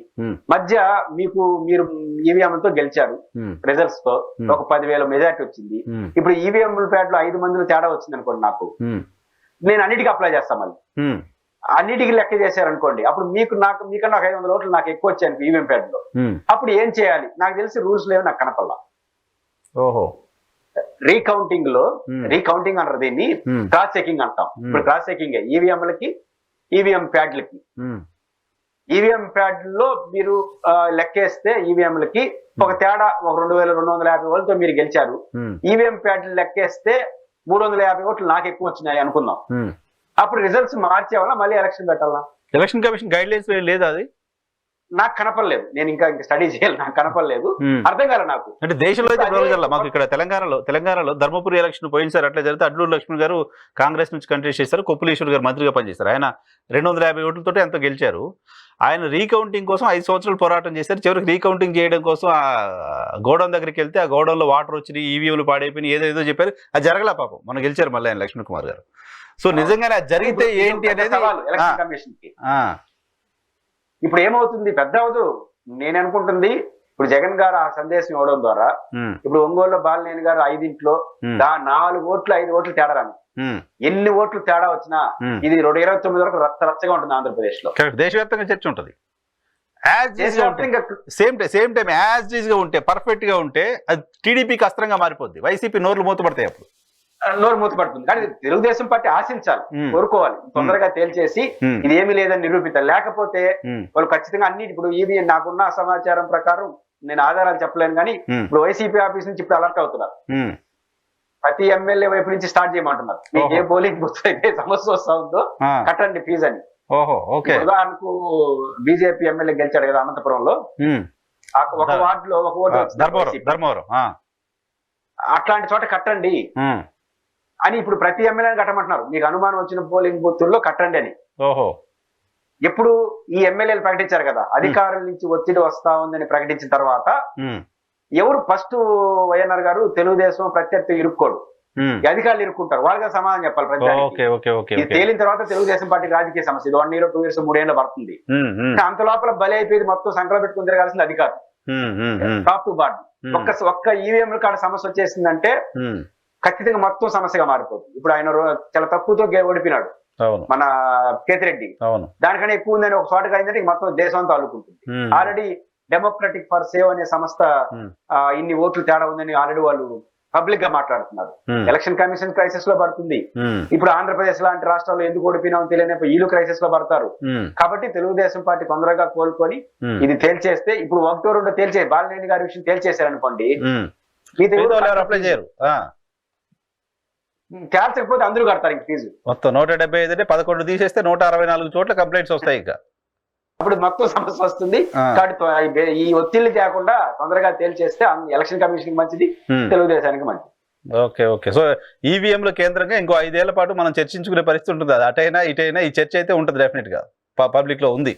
మధ్య మీరు ఈవీఎంలతో గెలిచారు రిజల్ట్స్ తో ఒక 10,000 మెజార్టీ వచ్చింది. ఇప్పుడు ఈవీఎం ప్యాడ్ లో 5 మందిలో తేడా వచ్చింది అనుకోండి, నాకు నేను అన్నిటికీ అప్లై చేస్తాను, మళ్ళీ అన్నిటికీ లెక్క చేశారనుకోండి, అప్పుడు మీకన్నా 500 ఓట్లు నాకు ఎక్కువ వచ్చాయి ఈవీఎం ప్యాడ్ లో. అప్పుడు ఏం చేయాలి? నాకు తెలిసి రూల్స్ లేవు, నాకు కనపల్లా. ఓహో, రీకౌంటింగ్ అంటారు దీన్ని, క్రాస్ చెకింగ్ అంటాం. ఇప్పుడు క్రాస్ చెకింగ్ ఈవీఎంలకి ఈవీఎం ప్యాడ్లకి. ఈవీఎం ప్యాడ్ లో మీరు లెక్కేస్తే ఈవీఎంలకి ఒక తేడా, ఒక 2,250 ఓట్లతో మీరు గెలిచారు. ఈవీఎం ప్యాడ్ లెక్కేస్తే 350 ఓట్లు నాకు ఎక్కువ వచ్చినాయి అనుకుందాం. అప్పుడు రిజల్ట్స్ మార్చే వల్ల మళ్ళీ ఎలక్షన్ పెట్టాలా? ఎలక్షన్ కమిషన్ గైడ్ లైన్స్ లేదా? అది నాకు కనపడలేదు, నేను ఇంకా స్టడీ చేయాలి, నాకు కనపడలేదు, అర్థం కాలే నాకు. అంటే దేశంలో అయితే జరగల. మాకు ఇక్కడ తెలంగాణలో ధర్మపురి ఎలక్షన్ పోయినసారి అట్లా జరిగితే అడ్లూరు లక్ష్మణ్ గారు కాంగ్రెస్ నుంచి కంటెస్ట్ చేశారు, కొప్పులీశ్వర్ గారు మంత్రిగా పనిచేశారు. ఆయన 250 ఓట్లతో ఎంతో గెలిచారు. ఆయన రీకౌంటింగ్ కోసం 5 సంవత్సరాలు పోరాటం చేశారు. చివరికి రీకౌంటింగ్ చేయడం కోసం ఆ గోడౌన్ దగ్గరికి వెళ్తే ఆ గోడౌన్లో వాటర్ వచ్చినాయి, ఈవీఎంలు పాడైపోయినాయి, ఏదో చెప్పారు. అది జరగల పాపం, మనం గెలిచారు మళ్ళీ ఆయన లక్ష్మణ్ కుమార్ గారు. సో నిజంగానే అది జరిగితే ఏంటి అనేది ఎలక్షన్ కమిషన్ కి ఇప్పుడు ఏమవుతుంది? పెద్ద అవదు. నేను అనుకుంటుంది, ఇప్పుడు జగన్ గారు ఆ సందేశం ఇవ్వడం ద్వారా ఇప్పుడు ఒంగోలులో బాలినేని గారు 5 4 ఓట్లు 5 ఓట్లు తేడా రాను, ఎన్ని ఓట్లు తేడా వచ్చినా ఇది 2029 వరకు రచ్చగా ఉంటుంది ఆంధ్రప్రదేశ్ లో. దేశవ్యాప్తంగా చర్చ ఉంటుంది. సేమ్ టైం యాజ్ ఈజ్ గా ఉంటే, పర్ఫెక్ట్ గా ఉంటే అది టీడీపీకి అస్త్రంగా మారిపోద్ది. వైసీపీ నోర్లు మూతపడతాయి, అప్పుడు నోరు మూతపడుతుంది. కానీ తెలుగుదేశం పార్టీ ఆశించాలి, కోరుకోవాలి, తొందరగా తేల్చేసి ఇది ఏమీ లేదని నిరూపితారు. లేకపోతే వాళ్ళు ఖచ్చితంగా అన్ని, ఇప్పుడు ఇవి నాకున్న సమాచారం ప్రకారం, నేను ఆధారాలు చెప్పలేను కానీ ఇప్పుడు వైసీపీ ఆఫీస్ నుంచి ఇప్పుడు అలర్ట్ అవుతున్నారు. ప్రతి ఎమ్మెల్యే వైపు నుంచి స్టార్ట్ చేయమంటున్నారు. మీకు ఏ పోలింగ్ బూత్ అయితే సమస్య వస్తా ఉందో కట్టండి ఫీజు అని. ఉదాహరణకు బీజేపీ ఎమ్మెల్యే గెలిచాడు కదా అనంతపురంలో, ఒక వార్డులో ఒక ఓటు, అట్లాంటి చోట కట్టండి అని ఇప్పుడు ప్రతి ఎమ్మెల్యేని కట్టమంటున్నారు. మీకు అనుమానం వచ్చిన పోలింగ్ బూత్ల్లో కట్టండి అని. ఎప్పుడు ఈ ఎమ్మెల్యేలు ప్రకటించారు కదా, అధికారుల నుంచి ఒత్తిడి వస్తా ఉందని ప్రకటించిన తర్వాత ఎవరు ఫస్ట్ వైఎన్ఆర్ గారు తెలుగుదేశం ప్రత్యర్థి ఇరుక్కోడు, అధికారులు ఇరుక్కుంటారు. వాళ్ళగా సమాధానం చెప్పాలి ప్రజలు. తేలిన తర్వాత తెలుగుదేశం పార్టీ రాజకీయ సమస్య, ఇది 1 year 2 years 3 ఏళ్ళు పడుతుంది. అంత లోపల బలి అయిపోయింది, మొత్తం సంకలం పెట్టుకుని తిరగాల్సింది అధికారులు, టాప్ టు బాటం. ఒక్క ఈవీఎం కాడ సమస్య వచ్చేసిందంటే ఖచ్చితంగా మొత్తం సమస్యగా మారిపోతుంది. ఇప్పుడు ఆయన చాలా తక్కువతో ఓడిపోయినాడు మన కేతిరెడ్డి, దానికన్నా ఎక్కువ ఉందని ఒక చోటగా అయిందంటే మొత్తం దేశం అంతా అల్లుకుంటుంది. ఆల్రెడీ డెమోక్రటిక్ ఫర్ సేవ్ అనే సంస్థ ఇన్ని ఓట్లు తేడా ఉందని ఆల్రెడీ వాళ్ళు పబ్లిక్ గా మాట్లాడుతున్నారు. ఎలక్షన్ కమిషన్ క్రైసిస్ లో పడుతుంది. ఇప్పుడు ఆంధ్రప్రదేశ్ లాంటి రాష్ట్రాల్లో ఎందుకు ఓడిపోయినామో తెలియని వీళ్ళు క్రైసిస్ లో పడతారు. కాబట్టి తెలుగుదేశం పార్టీ తొందరగా కోలుకొని ఇది తేల్చేస్తే, ఇప్పుడు 1 2 తేల్చే బాలినేని గారి విషయం తేల్చేశారనుకోండి, తేల్చకపోతే అందరూ కడతారు ఇంక ఫీజు. మొత్తం 175 11 తీసేస్తే 164 చోట్ల కంప్లైంట్స్ వస్తాయి. ఇక అప్పుడు మొత్తం సమస్య వస్తుంది. కాబట్టి ఈ ఒత్తిళ్లు కాకుండా తొందరగా తేల్చేస్తే ఎలక్షన్ కమిషన్ మంచిది, తెలుగుదేశానికి మంచిది. ఓకే. సో ఈవీఎంల కేంద్రంగా ఇంకో 5 ఏళ్ల పాటు మనం చర్చించుకునే పరిస్థితి ఉంటుంది. అది అటైనా ఇటైనా ఈ చర్చ అయితే ఉంటుంది, డెఫినెట్ గా పబ్లిక్ లో ఉంది.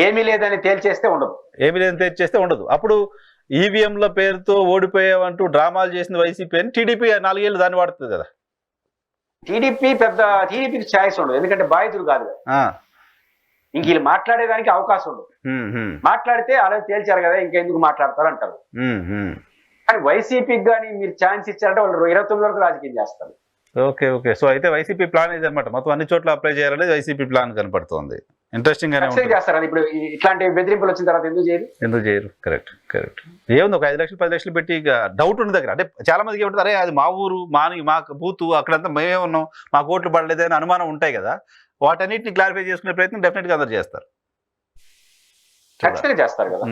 ఏమీ లేదని తేల్చేస్తే ఉండదు. అప్పుడు ఈవీఎంల పేరుతో ఓడిపోయావంటూ డ్రామాలు చేసిన వైసీపీ అని టీడీపీ 4 ఏళ్ళు దాన్ని వాడుతుంది కదా. టీడీపీకి ఛాయిస్ ఉండదు, ఎందుకంటే బాధితుడు కాదు కదా. ఇంక వీళ్ళు మాట్లాడేదానికి అవకాశం ఉండదు. మాట్లాడితే అలా తేల్చారు కదా, ఇంకెందుకు మాట్లాడతారు అంటారు. కానీ వైసీపీకి కానీ మీరు ఛాన్స్ ఇచ్చారంటే వాళ్ళు 29 వరకు రాజకీయం చేస్తారు. ఓకే. సో అయితే వైసీపీ ప్లాన్ ఇది అనమాట, మొత్తం అన్ని చోట్ల అప్లై చేయాలనేది వైసీపీ ప్లాన్ కనపడుతుంది. ఇంట్రెస్టింగ్ గానే చేస్తారు. ఇప్పుడు ఇట్లాంటి బెదిరింపులు వచ్చిన తర్వాత ఎందుకు చేయరు? కరెక్ట్. ఏముంది, ఒక 5 లక్షలు 10 లక్షలు పెట్టి ఇక డౌట్ ఉంది దగ్గర. అంటే చాలా మందికి ఏమంటారు, అరే అది మా ఊరు, మా బూతు, అక్కడంతా మేమే ఉన్నాం, మాకు ఓట్లు పడలేదు అని అనుమానం ఉంటాయి కదా. వాటన్నిటిని క్లారిఫై చేసుకునే ప్రయత్నం డెఫినెట్ గా అందరు చేస్తారు. ఖచ్చితంగా చేస్తారు కదా.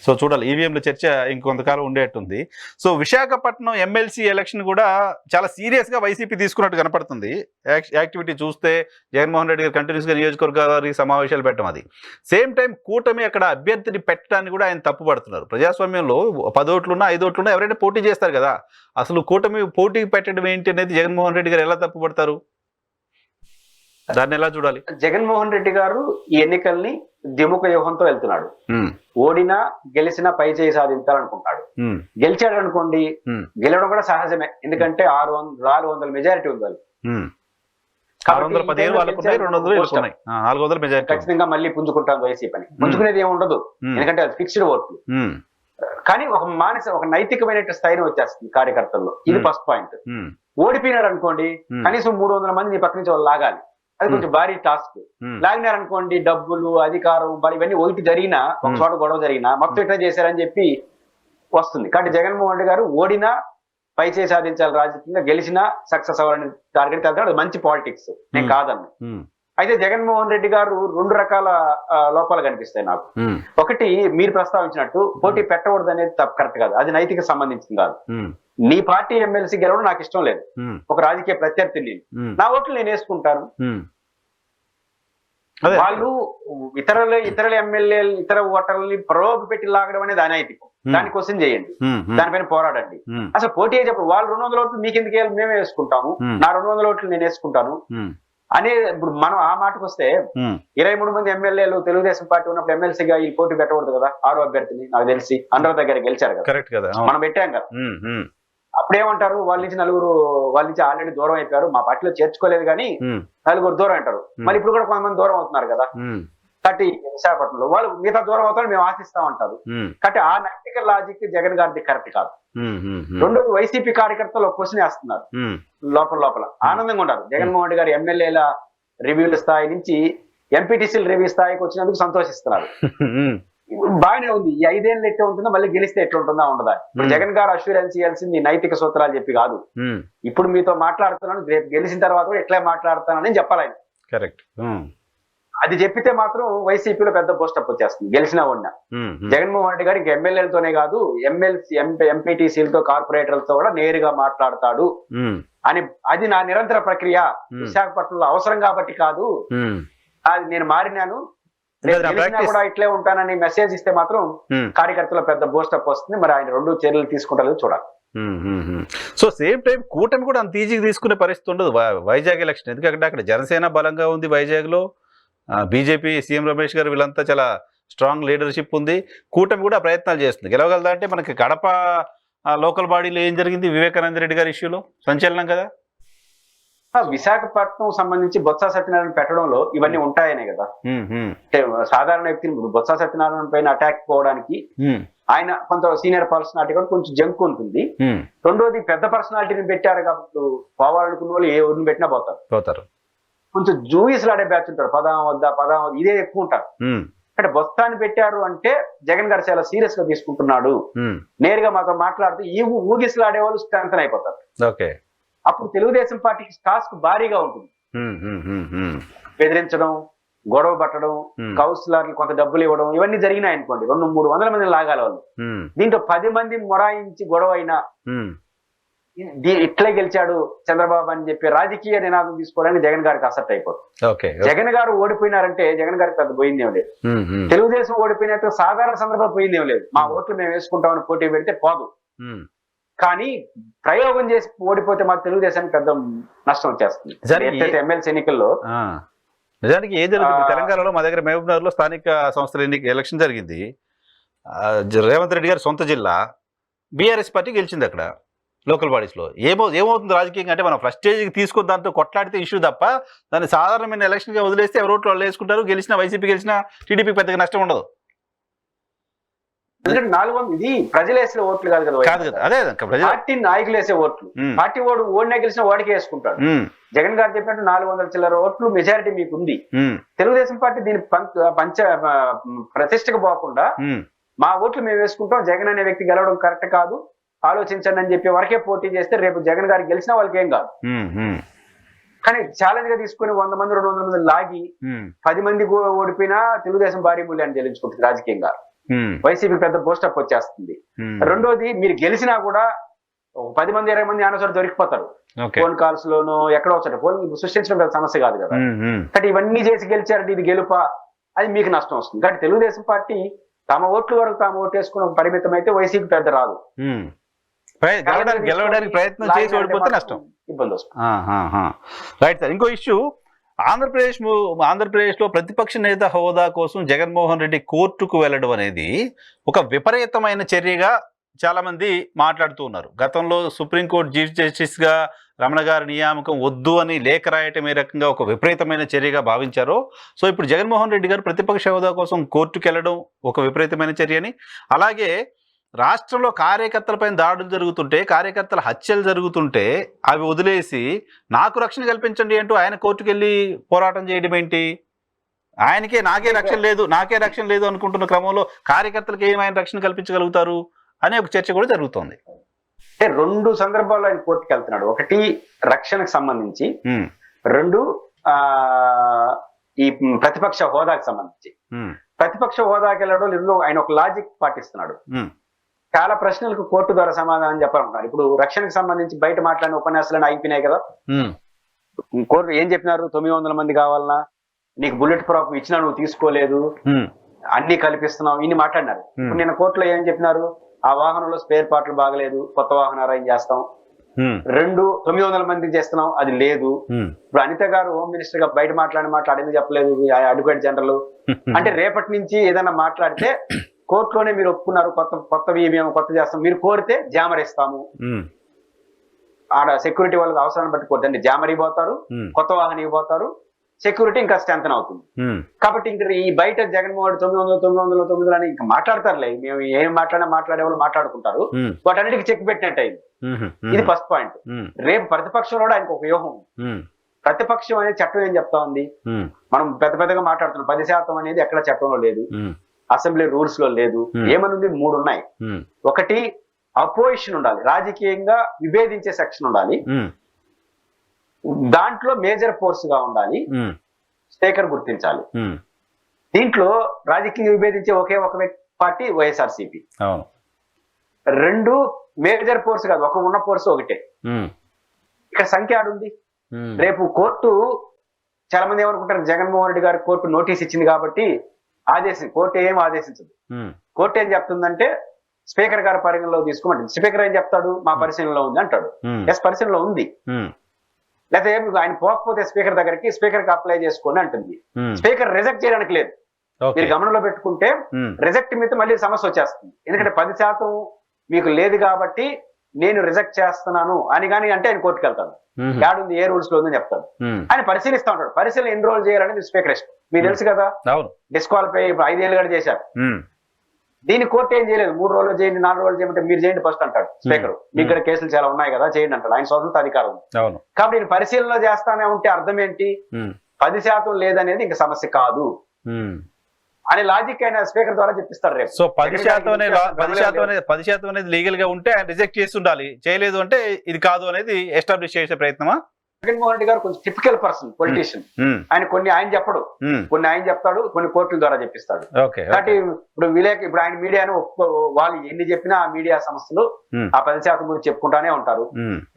సో చూడాలి, ఈవీఎంల చర్చ ఇంకొంతకాలం ఉండేట్టుంది. సో విశాఖపట్నం ఎమ్మెల్సీ ఎలక్షన్ కూడా చాలా సీరియస్గా వైసీపీ తీసుకున్నట్టు కనపడుతుంది. యాక్టివిటీ చూస్తే జగన్మోహన్ రెడ్డి గారు కంటిన్యూస్గా నియోజకవర్గానికి సమావేశాలు పెట్టడం, అది సేమ్ టైం కూటమి అక్కడ అభ్యర్థిని పెట్టడాన్ని కూడా ఆయన తప్పుపడుతున్నారు. ప్రజాస్వామ్యంలో 10 ఓట్లున్నా 5 ఓట్లున్నా ఎవరైనా పోటీ చేస్తారు కదా, అసలు కూటమి పోటీ పెట్టడం ఏంటి అనేది జగన్మోహన్ రెడ్డి గారు ఎలా తప్పుపడతారు? దాన్ని ఎలా చూడాలి? జగన్మోహన్ రెడ్డి గారు ఈ ఎన్నికల్ని ద్విముఖ వ్యూహంతో వెళ్తున్నాడు. ఓడినా గెలిచినా పై చేయి సాధించాలనుకుంటాడు. గెలిచాడు అనుకోండి, గెలవడం కూడా సహజమే, ఎందుకంటే 400 మెజారిటీ ఉంది వాళ్ళు. 415 ఖచ్చితంగా మళ్ళీ పుంజుకుంటాం వైసీపీ అని. పుంజుకునేది ఏమి ఉండదు, ఎందుకంటే అది ఫిక్స్డ్ ఓట్లు. కానీ ఒక నైతికమైన స్థాయిని వచ్చేస్తుంది కార్యకర్తల్లో. ఇది ఫస్ట్ పాయింట్. ఓడిపోయినారు అనుకోండి, కనీసం 300 మంది నీ పక్క నుంచి వాళ్ళు లాగాలి. అది కొంచెం భారీ టాస్క్. లాగినారనుకోండి, డబ్బులు, అధికారం, ఇవన్నీ ఒకటి జరిగినా, ఒక చోట గొడవ జరిగినా మొత్తం ఇట్లా చేశారని చెప్పి వస్తుంది. కాబట్టి జగన్మోహన్ రెడ్డి గారు ఓడినా పై చేయి సాధించాలి రాజకీయంగా, గెలిచినా సక్సెస్ అవ్వాలని టార్గెట్ వెళ్తాడు. అది మంచి పాలిటిక్స్, నేను కాదన్ను. అయితే జగన్మోహన్ రెడ్డి గారు 2 రకాల లోపాలు కనిపిస్తాయి నాకు. ఒకటి, మీరు ప్రస్తావించినట్టు పోటీ పెట్టకూడదు అనేది కరెక్ట్ కాదు, అది నైతిక సంబంధించింది కాదు. నీ పార్టీ ఎమ్మెల్సీ గెలవడం నాకు ఇష్టం లేదు, ఒక రాజకీయ ప్రత్యర్థి నేను, నా ఓట్లు నేను వేసుకుంటాను. వాళ్ళు ఇతరుల ఎమ్మెల్యేలు, ఇతర ఓటర్లని ప్రలోభ పెట్టి లాగడం అనేది అనైతికం. దాన్ని క్వశ్చన్ చేయండి, దానిపైన పోరాడండి. అసలు పోటీ చెప్పండి, వాళ్ళు 200 ఓట్లు మీకు ఎందుకు వేయాలి, మేమే వేసుకుంటాము, నా 200 ఓట్లు నేను వేసుకుంటాను అనే. ఇప్పుడు మనం ఆ మాటకు వస్తే 23 మంది ఎమ్మెల్యేలు తెలుగుదేశం పార్టీ ఉన్నప్పుడు ఎమ్మెల్సీగా ఈ పోటీ పెట్టకూడదు కదా. 6వ అభ్యర్థిని నాకు తెలిసి అందరి దగ్గర గెలిచారు కదా, మనం పెట్టాం కదా. అప్పుడేమంటారు, వాళ్ళ నుంచి ఆల్రెడీ దూరం అయిపోయారు, మా పార్టీలో చేర్చుకోలేదు కానీ 4 దూరం అంటారు. మరి ఇప్పుడు కూడా కొంతమంది దూరం అవుతున్నారు కదా. కాబట్టి విశాఖపట్నంలో వాళ్ళు మిగతా దూరం అవుతారు, మేము ఆశిస్తామంటారు. కాబట్టి ఆ నైతిక లాజిక్ జగన్ గారిది కరెక్ట్ కాదు. రెండోది, వైసీపీ కార్యకర్తలు ఒక క్వశ్చన్ వేస్తున్నారు లోపల ఆనందంగా ఉన్నారు. జగన్మోహన్ రెడ్డి గారు ఎమ్మెల్యేల రివ్యూల స్థాయి నుంచి ఎంపీటీసీల రివ్యూ స్థాయికి వచ్చినందుకు సంతోషిస్తున్నారు. బాగానే ఉంది. ఈ 5 ఏళ్ళు ఎట్లా ఉంటుందో, మళ్ళీ గెలిస్తే ఎట్లా ఉంటుందా ఉండదా. ఇప్పుడు జగన్ గారు అష్యూరెన్స్ ఇవ్వాల్సింది నైతిక సూత్రాలు చెప్పి కాదు, ఇప్పుడు మీతో మాట్లాడుతున్నాను, రేపు గెలిచిన తర్వాత కూడా ఎట్లా మాట్లాడుతానని చెప్పాలి ఆయన. కరెక్ట్. అది చెప్పితే మాత్రం వైసీపీలో పెద్ద పోస్టప్ వచ్చేస్తుంది, గెలిచినా ఉన్నా. జగన్మోహన్ రెడ్డి గారు ఎమ్మెల్యేలతోనే కాదు, ఎంపీటీసీలతో, కార్పొరేటర్లతో కూడా నేరుగా మాట్లాడతాడు అని. అది నా నిరంతర ప్రక్రియ, విశాఖపట్నంలో అవసరం కాబట్టి కాదు, అది నేను మారినాను, కూడా ఇట్లే ఉంటానని మెసేజ్ ఇస్తే మాత్రం కార్యకర్తలో పెద్ద బూస్టప్ వస్తుంది. మరి ఆయన 2 చర్యలు తీసుకుంటారో చూడాలి. సో సేమ్ టైం కూటమి కూడా అంత ఈజీగా తీసుకునే పరిస్థితి ఉండదు వైజాగ్ ఎలక్షన్, ఎందుకంటే అక్కడ జనసేన బలంగా ఉంది, వైజాగ్ లో బీజేపీ సీఎం రమేష్ గారు వీళ్ళంతా చాలా స్ట్రాంగ్ లీడర్షిప్ ఉంది. కూటమి కూడా ప్రయత్నాలు చేస్తుంది, గెలవగలదా అంటే. మనకి కడప లోకల్ బాడీలో ఏం జరిగింది, వివేకానంద రెడ్డి గారి ఇష్యూలో సంచలనం కదా. విశాఖపట్నం సంబంధించి బొత్స సత్యనారాయణ పెట్టడంలో ఇవన్నీ ఉంటాయనే కదా. అంటే సాధారణ వ్యక్తిని బొత్స సత్యనారాయణ పైన అటాక్ పోవడానికి ఆయన కొంత సీనియర్ పర్సనాలిటీ కూడా కొంచెం జంక్ ఉంటుంది. రెండోది, పెద్ద పర్సనాలిటీని పెట్టారు కాబట్టి పోవాలనుకున్న వాళ్ళు ఏ ఊరిని పెట్టినా పోతారు. కొంచెం జూయిస్ లాడే బ్యాచ్ ఉంటారు, పదాం వద్ద ఇదే ఎక్కువ ఉంటారు. అంటే బొత్సాన్ని పెట్టారు అంటే జగన్ గారు చాలా సీరియస్ గా తీసుకుంటున్నాడు, నేరుగా మాతో మాట్లాడుతూ ఈ ఊగిసలాడే వాళ్ళు స్ట్రెంథన్ అయిపోతారు. అప్పుడు తెలుగుదేశం పార్టీకి టాస్క్ భారీగా ఉంటుంది. బెదిరించడం, గొడవ పట్టడం, కౌన్సిలర్లు కొంత డబ్బులు ఇవ్వడం, ఇవన్నీ జరిగినాయి అనుకోండి, 200-300 మందిని లాగాలి వాళ్ళు. దీంట్లో 10 మంది మొరాయించి గొడవ అయినా ఇట్లే గెలిచాడు చంద్రబాబు అని చెప్పి రాజకీయ నినాదం తీసుకోవడానికి జగన్ గారికి అసెప్ట్ అయిపోతుంది. జగన్ గారు ఓడిపోయినారంటే జగన్ గారికి పెద్ద పోయిందేం లేదు. తెలుగుదేశం ఓడిపోయినట్టు సాధారణ సందర్భంలో పోయిందేం లేదు. మా ఓట్లు మేము వేసుకుంటామని పోటీ పెడితే పోదు. కానీ ప్రయోగం చేసి ఓడిపోతే మా తెలుగుదేశానికి పెద్ద నష్టం వచ్చేస్తుంది. ఎమ్మెల్సీ ఎన్నికల్లో నిజానికి ఏం జరుగుతుంది తెలంగాణలో, మా దగ్గర మహబూబ్నగర్ లో స్థానిక సంస్థల ఎలక్షన్ జరిగింది. రేవంత్ రెడ్డి గారి సొంత జిల్లా, బీఆర్ఎస్ పార్టీ గెలిచింది అక్కడ లోకల్ బాడీస్ లో. ఏమవుతుంది రాజకీయంగా అంటే, మనం ఫస్ట్ స్టేజ్కి తీసుకొని దాంతో కొట్లాడితే ఇష్యూ తప్ప, దాన్ని సాధారణమైన ఎలక్షన్ గా వదిలేస్తే ఎవరి ఓట్లు వాళ్ళు వేసుకుంటారు. గెలిచిన వైసీపీ గెలిచిన టీడీపీ పెద్దగా నష్టం ఉండదు. ఎందుకంటే 400 ఇది ప్రజలు వేసిన ఓట్లు కాదు కదా, అదే పార్టీ నాయకులు వేసే ఓట్లు. పార్టీ ఓడినా గెలిచిన వాడికి వేసుకుంటాడు. జగన్ గారు చెప్పినట్టు 400 చిల్లర ఓట్లు మెజారిటీ మీకు ఉంది. తెలుగుదేశం పార్టీ దీని ప్రతిష్టకు పోకుండా మా ఓట్లు మేము వేసుకుంటాం, జగన్ అనే వ్యక్తి గెలవడం కరెక్ట్ కాదు, ఆలోచించండి అని చెప్పి వరకే పోటీ చేస్తే రేపు జగన్ గారికి గెలిచినా వాళ్ళకి ఏం కాదు. కానీ ఛాలెంజ్ గా తీసుకుని 100 మంది 200 మంది లాగి 10 మంది ఓడిపోయినా తెలుగుదేశం భారీ మూల్యాన్ని చెల్లించుకుంటుంది రాజకీయంగా. వైసీపీ పెద్ద బూస్టప్ వచ్చేస్తుంది. రెండోది, మీరు గెలిచినా కూడా 10 మంది 20 మంది ఆనోసారి దొరికిపోతారు. ఫోన్ కాల్స్ లోను ఎక్కడో వచ్చారు. ఫోన్ సృష్టించడం పెద్ద సమస్య కాదు కదా. కాబట్టి ఇవన్నీ చేసి గెలిచారంటే ఇది గెలుప, అది మీకు నష్టం వస్తుంది. కాబట్టి తెలుగుదేశం పార్టీ తమ ఓట్ల వరకు తాము ఓటేసుకున్న పరిమితం అయితే వైసీపీ పెద్ద రాదు. గెలవడానికి ప్రయత్నం చేసి ఓడిపోతే నష్టం, ఇబ్బంది వస్తుంది. Right sir. ఇంకో ఇష్యూ, ఆంధ్రప్రదేశ్లో ప్రతిపక్ష నేత హోదా కోసం జగన్మోహన్ రెడ్డి కోర్టుకు వెళ్ళడం అనేది ఒక విపరీతమైన చర్యగా చాలా మంది మాట్లాడుతూ ఉన్నారు. గతంలో సుప్రీంకోర్టు చీఫ్ జస్టిస్ గా రమణ గారి నియామకం వద్దు అని లేఖ రాయటం ఏ రకంగా ఒక విపరీతమైన చర్యగా భావించారో, సో ఇప్పుడు జగన్మోహన్ రెడ్డి గారు ప్రతిపక్ష హోదా కోసం కోర్టుకు వెళ్ళడం ఒక విపరీతమైన చర్యని, అలాగే రాష్ట్రంలో కార్యకర్తలపైన దాడులు జరుగుతుంటే, కార్యకర్తల హత్యలు జరుగుతుంటే అవి వదిలేసి నాకు రక్షణ కల్పించండి అంటూ ఆయన కోర్టుకు వెళ్ళి పోరాటం చేయడం ఏంటి? నాకే రక్షణ లేదు అనుకుంటున్న క్రమంలో కార్యకర్తలకు ఏమైనా రక్షణ కల్పించగలుగుతారు అనే ఒక చర్చ కూడా జరుగుతోంది. అంటే 2 సందర్భాల్లో ఆయన కోర్టుకు వెళ్తున్నాడు. ఒకటి రక్షణకు సంబంధించి, 2 ఈ ప్రతిపక్ష హోదాకి సంబంధించి. ప్రతిపక్ష హోదాకి వెళ్ళడం ఆయన ఒక లాజిక్ పాటిస్తున్నాడు. చాలా ప్రశ్నలకు కోర్టు ద్వారా సమాధానం చెప్పాలనుకున్నారు. ఇప్పుడు రక్షణకు సంబంధించి బయట మాట్లాడిన ఉపన్యాసాలను అయిపోయినాయి కదా. కోర్టు ఏం చెప్పినారు? 900 మంది కావాలన్నా, నీకు బుల్లెట్ ప్రూఫ్ ఇచ్చినా నువ్వు తీసుకోలేదు, అన్ని కల్పిస్తున్నావు, ఇన్ని మాట్లాడినారు. ఇప్పుడు నేను కోర్టులో ఏం చెప్పినారు? ఆ వాహనంలో స్పేర్ పార్ట్లు బాగలేదు, కొత్త వాహనం అరేంజ్ చేస్తాం. 2 900 మందికి చేస్తున్నాం, అది లేదు. ఇప్పుడు అనిత గారు హోమ్ మినిస్టర్ గా బయట మాట్లాడింది చెప్పలేదు అడ్వకేట్ జనరల్. అంటే రేపటి నుంచి ఏదైనా మాట్లాడితే కోర్టులోనే మీరు ఒప్పుకున్నారు, కొత్తవి మేము కొత్త చేస్తాం, మీరు కోరితే జామర్ ఇస్తాము. ఆడ సెక్యూరిటీ వాళ్ళకి అవసరాన్ని బట్టి కోరుతండి, జామర్ ఇవ్వబోతారు, కొత్త వాహనం ఇవ్వబోతారు, సెక్యూరిటీ ఇంకా స్ట్రెంథన్ అవుతుంది. కాబట్టి ఇంక ఈ బయట జగన్మోహన్ 900 అని ఇంకా మాట్లాడతారులే, మేము ఏం మాట్లాడే వాళ్ళు మాట్లాడుకుంటారు, వాటన్నిటికీ చెక్ పెట్టినట్టు అయింది. ఇది ఫస్ట్ పాయింట్. రేపు ప్రతిపక్షంలో కూడా ఆయనకు ఒక వ్యూహం. ప్రతిపక్షం అనేది చట్టం ఏం చెప్తా ఉంది? మనం పెద్దగా మాట్లాడుతున్నాం, 10% అనేది ఎక్కడ చట్టంలో లేదు, అసెంబ్లీ రూల్స్ లో లేదు. ఏమనుంది? 3 ఉన్నాయి. ఒకటి, అపోజిషన్ ఉండాలి, రాజకీయంగా విభేదించే సెక్షన్ ఉండాలి, దాంట్లో మేజర్ ఫోర్స్ గా ఉండాలి, స్పీకర్ గుర్తించాలి. దీంట్లో రాజకీయంగా విభేదించే ఒకే ఒక పార్టీ వైఎస్ఆర్సీపీ. 2 మేజర్ ఫోర్స్ కాదు, ఒక ఉన్న ఫోర్స్ ఒకటే. ఇక్కడ సంఖ్య ఆడుంది. రేపు కోర్టు, చాలా మంది ఏమనుకుంటారు, జగన్మోహన్ రెడ్డి గారి కోర్టు నోటీస్ ఇచ్చింది కాబట్టి కోర్టు ఏం ఆదేశించదు. కోర్టు ఏం చెప్తుందంటే స్పీకర్ గారి పరిగణలో తీసుకోమంటుంది. స్పీకర్ ఏం చెప్తాడు? మా పరిశీలనలో ఉంది అంటాడు. ఎస్, పరిశీలనలో ఉంది. లేకపోతే ఆయన పోకపోతే స్పీకర్ దగ్గరికి, స్పీకర్ కి అప్లై చేసుకోండి అంటుంది. స్పీకర్ రిజెక్ట్ చేయడానికి లేదు. మీరు గమనంలో పెట్టుకుంటే రిజెక్ట్ మీద మళ్ళీ సమస్య వచ్చేస్తుంది. ఎందుకంటే 10% మీకు లేదు కాబట్టి నేను రిజెక్ట్ చేస్తున్నాను అని కానీ అంటే ఆయన కోర్టుకు వెళ్తాడు. యాడుంది, ఏ రూల్స్ లో ఉందని చెప్తాడు. ఆయన పరిశీలిస్తా ఉంటాడు. పరిశీలన ఎన్ని రోజులు చేయాలనేది స్పీకర్ ఇష్టం. మీకు తెలుసు కదా, డిస్క్వాలిఫై ఇప్పుడు 5 ఏళ్ళు కూడా చేశారు. దీని కోర్టు ఏం చేయలేదు. 3 రోజులు చేయండి, 4 రోజులు చేయమంటే మీరు చేయండి ఫస్ట్ అంటాడు స్పీకర్. మీ ఇక్కడ కేసులు చాలా ఉన్నాయి కదా, చేయండి అంటాడు. ఆయన స్వతంత్ర అధికారం ఉంది. కాబట్టి నేను పరిశీలన చేస్తానే ఉంటే అర్థం ఏంటి? 10% లేదనేది ఇంకా సమస్య కాదు అనే లాజిక్ అయిన స్పీకర్ ద్వారా చెప్పిస్తాడు రేపు. సో 10% అనేది లీగల్ గా ఉంటే ఆయన రిజెక్ట్ చేసి ఉండాలి, చేయలేదు అంటే ఇది కాదు అనేది ఎస్టాబ్లిష్ చేసే ప్రయత్నమా? జగన్మోహన్ రెడ్డి గారు కొంచెం టిపికల్ పర్సన్, పొలిటీషియన్. ఆయన చెప్పడు, కొన్ని ఆయన చెప్తాడు, కొన్ని కోర్టుల ద్వారా చెప్పిస్తాడు. కాబట్టి ఇప్పుడు ఆయన మీడియాను వాళ్ళు ఎన్ని చెప్పినా ఆ మీడియా సంస్థలు ఆ 10% గురించి చెప్పుకుంటానే ఉంటారు.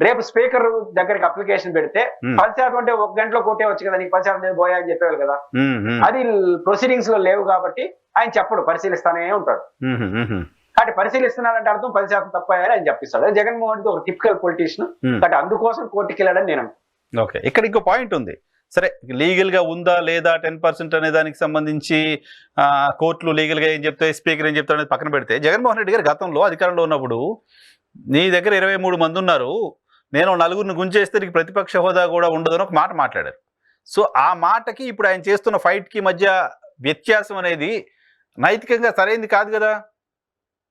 రేపు స్పీకర్ దగ్గరికి అప్లికేషన్ పెడితే 10% అంటే 1 గంటలో కొట్టేవచ్చు కదా, నీకు 10% పోయా అని చెప్పేవాళ్ళు కదా. అది ప్రొసీడింగ్స్ లో లేవు కాబట్టి ఆయన చెప్పడు, పరిశీలిస్తానే ఉంటాడు. కాబట్టి పరిశీలిస్తున్నాడంటే అర్థం 10% తప్పాయని ఆయన చెప్పిస్తాడు. జగన్మోహన్ రెడ్డి ఒక టిపికల్ పొలిటీషియన్. కాబట్టి అందుకోసం కోర్టుకి వెళ్ళాడని నేను. ఓకే, ఇక్కడ ఇంకో పాయింట్ ఉంది. సరే, లీగల్ గా ఉందా లేదా 10% అనే దానికి సంబంధించి కోర్టులు లీగల్ గా ఏం చెప్తాయి, స్పీకర్ ఏం చెప్తాడు అనేది పక్కన పెడితే, జగన్మోహన్ రెడ్డి గారు గతంలో అధికారంలో ఉన్నప్పుడు నీ దగ్గర 23 మంది ఉన్నారు, నేను 4గురిని గుంజేస్తే నీకు ప్రతిపక్ష హోదా కూడా ఉండదని ఒక మాట మాట్లాడారు. సో ఆ మాటకి ఇప్పుడు ఆయన చేస్తున్న ఫైట్ కి మధ్య వ్యత్యాసం అనేది నైతికంగా సరైనది కాదు కదా.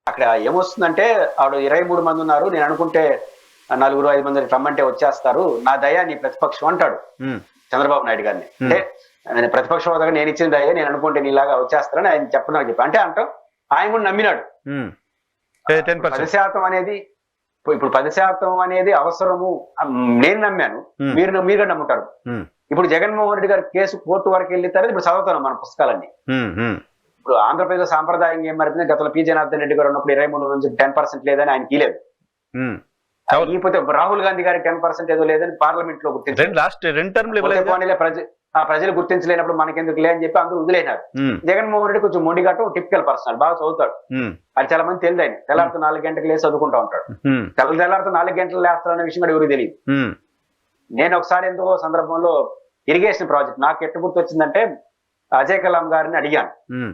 అక్కడ ఏమొస్తుందంటే ఆవిడ 23 మంది ఉన్నారు, నేను అనుకుంటే 4-5 మంది రమ్మంటే వచ్చేస్తారు, నా దయ నీ ప్రతిపక్షం అంటాడు చంద్రబాబు నాయుడు గారిని. అంటే ప్రతిపక్ష హోదాగా నేను ఇచ్చిన దయ, నేను అనుకుంటే నీలాగా వచ్చేస్తారని ఆయన చెప్పినాడు. అంటే అంటాం ఆయన కూడా నమ్మినాడు 10% అనేది. ఇప్పుడు 10% అనేది అవసరము, నేను నమ్మాను, మీరు నమ్ముతారు. ఇప్పుడు జగన్మోహన్ రెడ్డి గారి కేసు కోర్టు వరకు వెళ్ళిన తర్వాత ఇప్పుడు చదువుతున్నాం మన పుస్తకాలన్నీ. ఇప్పుడు ఆంధ్రప్రదేశ్ సాంప్రదాయంగా ఏం మారింది, గతంలో పి జనార్దన్ రెడ్డి గారు ఉన్నప్పుడు 23 నుంచి 10% లేదని ఆయనకి లేదు. లేకపోతే రాహుల్ గాంధీ గారికి 10% ఏదో లేదని పార్లమెంట్ లో ప్రజలు గుర్తించలేనప్పుడు మనకెందుకు లే అని చెప్పి అందరూ వదిలేనారు. జగన్మోహన్ రెడ్డి కొంచెం మొండిగట్టు టిపికల్ పర్సన్, బాగా చదువుతాడు. అది చాలా మంది తెలియదు. ఆయన తెల్లారితో 4 గంటలకు లేసి చదువుకుంటా ఉంటాడు. తెల్లారితో 4 గంటలు లేస్తారనే విషయం కూడా ఎవరికి తెలియదు. నేను ఒకసారి ఎందుకో సందర్భంలో ఇరిగేషన్ ప్రాజెక్ట్ నాకు ఎట్టు గుర్తు వచ్చిందంటే, అజయ్ కలాం గారిని అడిగాను,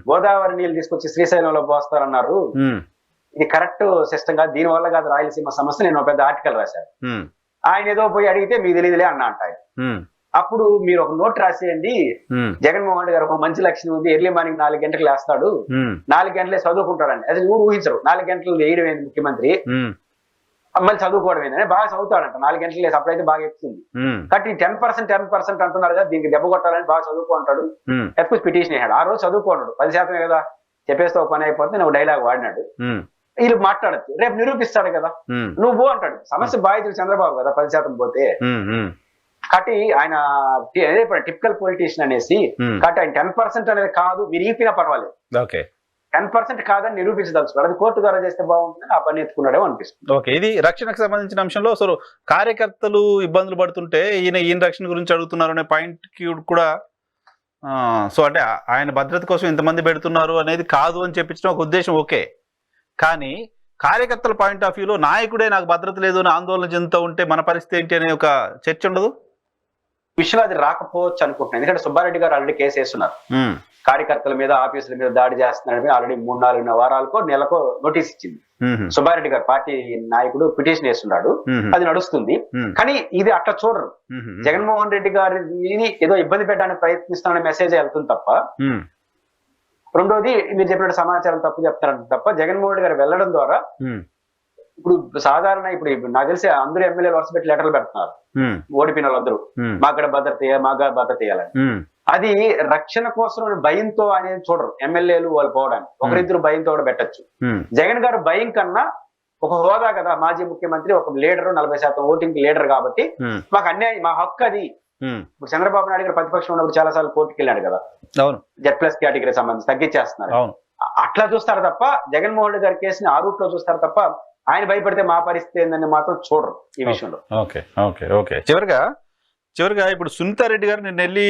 గోదావరి నీళ్ళు తీసుకొచ్చి శ్రీశైలంలో పోస్తారన్నారు, ఇది కరెక్ట్ సిస్టమ్ కాదు, దీని వల్ల కాదు రాయలసీమ సమస్య. నేను ఒక పెద్ద ఆర్టికల్ రాశాను. ఆయన ఏదో పోయి అడిగితే మీకు తెలియదులే అన్న అంట. అప్పుడు మీరు ఒక నోట్ రాసేయండి, జగన్మోహన్ రెడ్డి గారు ఒక మంచి లక్షణం ఉంది, ఎర్లీ మార్నింగ్ 4 గంటలకు లేస్తాడు, 4 గంటలే చదువుకుంటాడండి. అది ఊరు ఊహించరు. 4 గంటలు వేయడం ఏంది ముఖ్యమంత్రి, మళ్ళీ చదువుకోవడం ఏంటంటే బాగా చదువుతాడంట. 4 గంటలు లేసి అప్పుడైతే బాగా ఎక్కుతుంది. కాబట్టి 10% అంటున్నారు కదా, దీనికి దెబ్బ కొట్టాలని బాగా చదువుకుంటాడు. ఎత్తుకు పిటిషన్ వేసాడు. ఆ రోజు చదువుకోన్నాడు, 10% కదా చెప్పేస్తే ఒక పని అయిపోతే నేను డైలాగ్ వాడినాడు. వీళ్ళు మాట్లాడచ్చు, రేపు నిరూపిస్తాడు కదా, నువ్వు అంటాడు. సమస్య బాధితుడు చంద్రబాబు కదా 10% పోతే. కాబట్టి ఆయన టిపికల్ పొలిటీషియన్ అనేసి, కాబట్టి ఆయన 10% అనేది కాదు, మీరు ఈపినా పర్వాలేదు, 10% కాదని నిరూపించదలుచుకోవాలి. అది కోర్టు ద్వారా చేస్తే బాగుంటుందని ఆ పని ఎత్తుకున్నాడేమో అనిపిస్తుంది. ఓకే, ఇది రక్షణకు సంబంధించిన అంశంలో అసలు కార్యకర్తలు ఇబ్బందులు పడుతుంటే ఈయన రక్షణ గురించి అడుగుతున్నారు అనే పాయింట్ కి కూడా, సో అంటే ఆయన భద్రత కోసం ఇంతమంది పెడుతున్నారు అనేది కాదు అని చెప్పించడం ఒక ఉద్దేశం ఓకే. కానీ కార్యకర్తల పాయింట్ ఆఫ్ వ్యూలో నాయకుడే నాకు భద్రత లేదు అని ఆందోళన చెందుతూ ఉంటే మన పరిస్థితి ఏంటి అనే ఒక చర్చ ఉండదు. విషయంలో అది రాకపోవచ్చు అనుకుంటున్నాను. ఎందుకంటే సుబ్బారెడ్డి గారు ఆల్రెడీ కేసు వేస్తున్నారు. కార్యకర్తల మీద, ఆఫీసుల మీద దాడి చేస్తున్నారని ఆల్రెడీ 3-4 వారాలకో నెలకో నోటీస్ ఇచ్చింది. సుబ్బారెడ్డి గారు పార్టీ నాయకుడు పిటిషన్ వేస్తున్నాడు, అది నడుస్తుంది. కానీ ఇది అట్లా చూడరు. జగన్మోహన్ రెడ్డి గారిని ఏదో ఇబ్బంది పెట్టడానికి ప్రయత్నిస్తున్న మెసేజ్ వెళ్తుంది తప్ప, రెండోది మీరు చెప్పినట్టు సమాచారం తప్పు చెప్తారంట తప్ప, జగన్మోహన్ రెడ్డి గారు వెళ్ళడం ద్వారా ఇప్పుడు సాధారణ ఇప్పుడు నాకు తెలిసి అందరూ ఎమ్మెల్యేలు వరుస పెట్టి లెటర్లు పెడుతున్నారు, ఓడిపోయిన వాళ్ళందరూ మాకు భద్రత ఇవ్వాలని. అది రక్షణ కోసం భయంతో అనేది చూడరు ఎమ్మెల్యేలు వాళ్ళు పోవడానికి. ఒకరిద్దరు భయంతో కూడా పెట్టచ్చు. జగన్ గారు భయం కన్నా ఒక హోదా కదా, మాజీ ముఖ్యమంత్రి, ఒక లీడర్, 40% ఓటింగ్ లీడర్ కాబట్టి మాకు అన్యాయం, మా హక్కు అది. ఇప్పుడు చంద్రబాబు నాయుడు గారు ప్రతిపక్షం ఉన్నప్పుడు చాలా సార్లు కోర్టుకి వెళ్ళాడు కదా, Z+ కేటగిరీ సంబంధించి తగ్గించేస్తున్నారు. అట్లా చూస్తారు తప్ప, జగన్మోహన్ రెడ్డి గారి కేసుని ఆ రూట్ లో చూస్తారు తప్ప, ఆయన భయపడితే మా పరిస్థితి ఏందని మాత్రం చూడరు ఈ విషయంలో. ఓకే. చివరిగా ఇప్పుడు సునీతారెడ్డి గారు నిన్న వెళ్ళి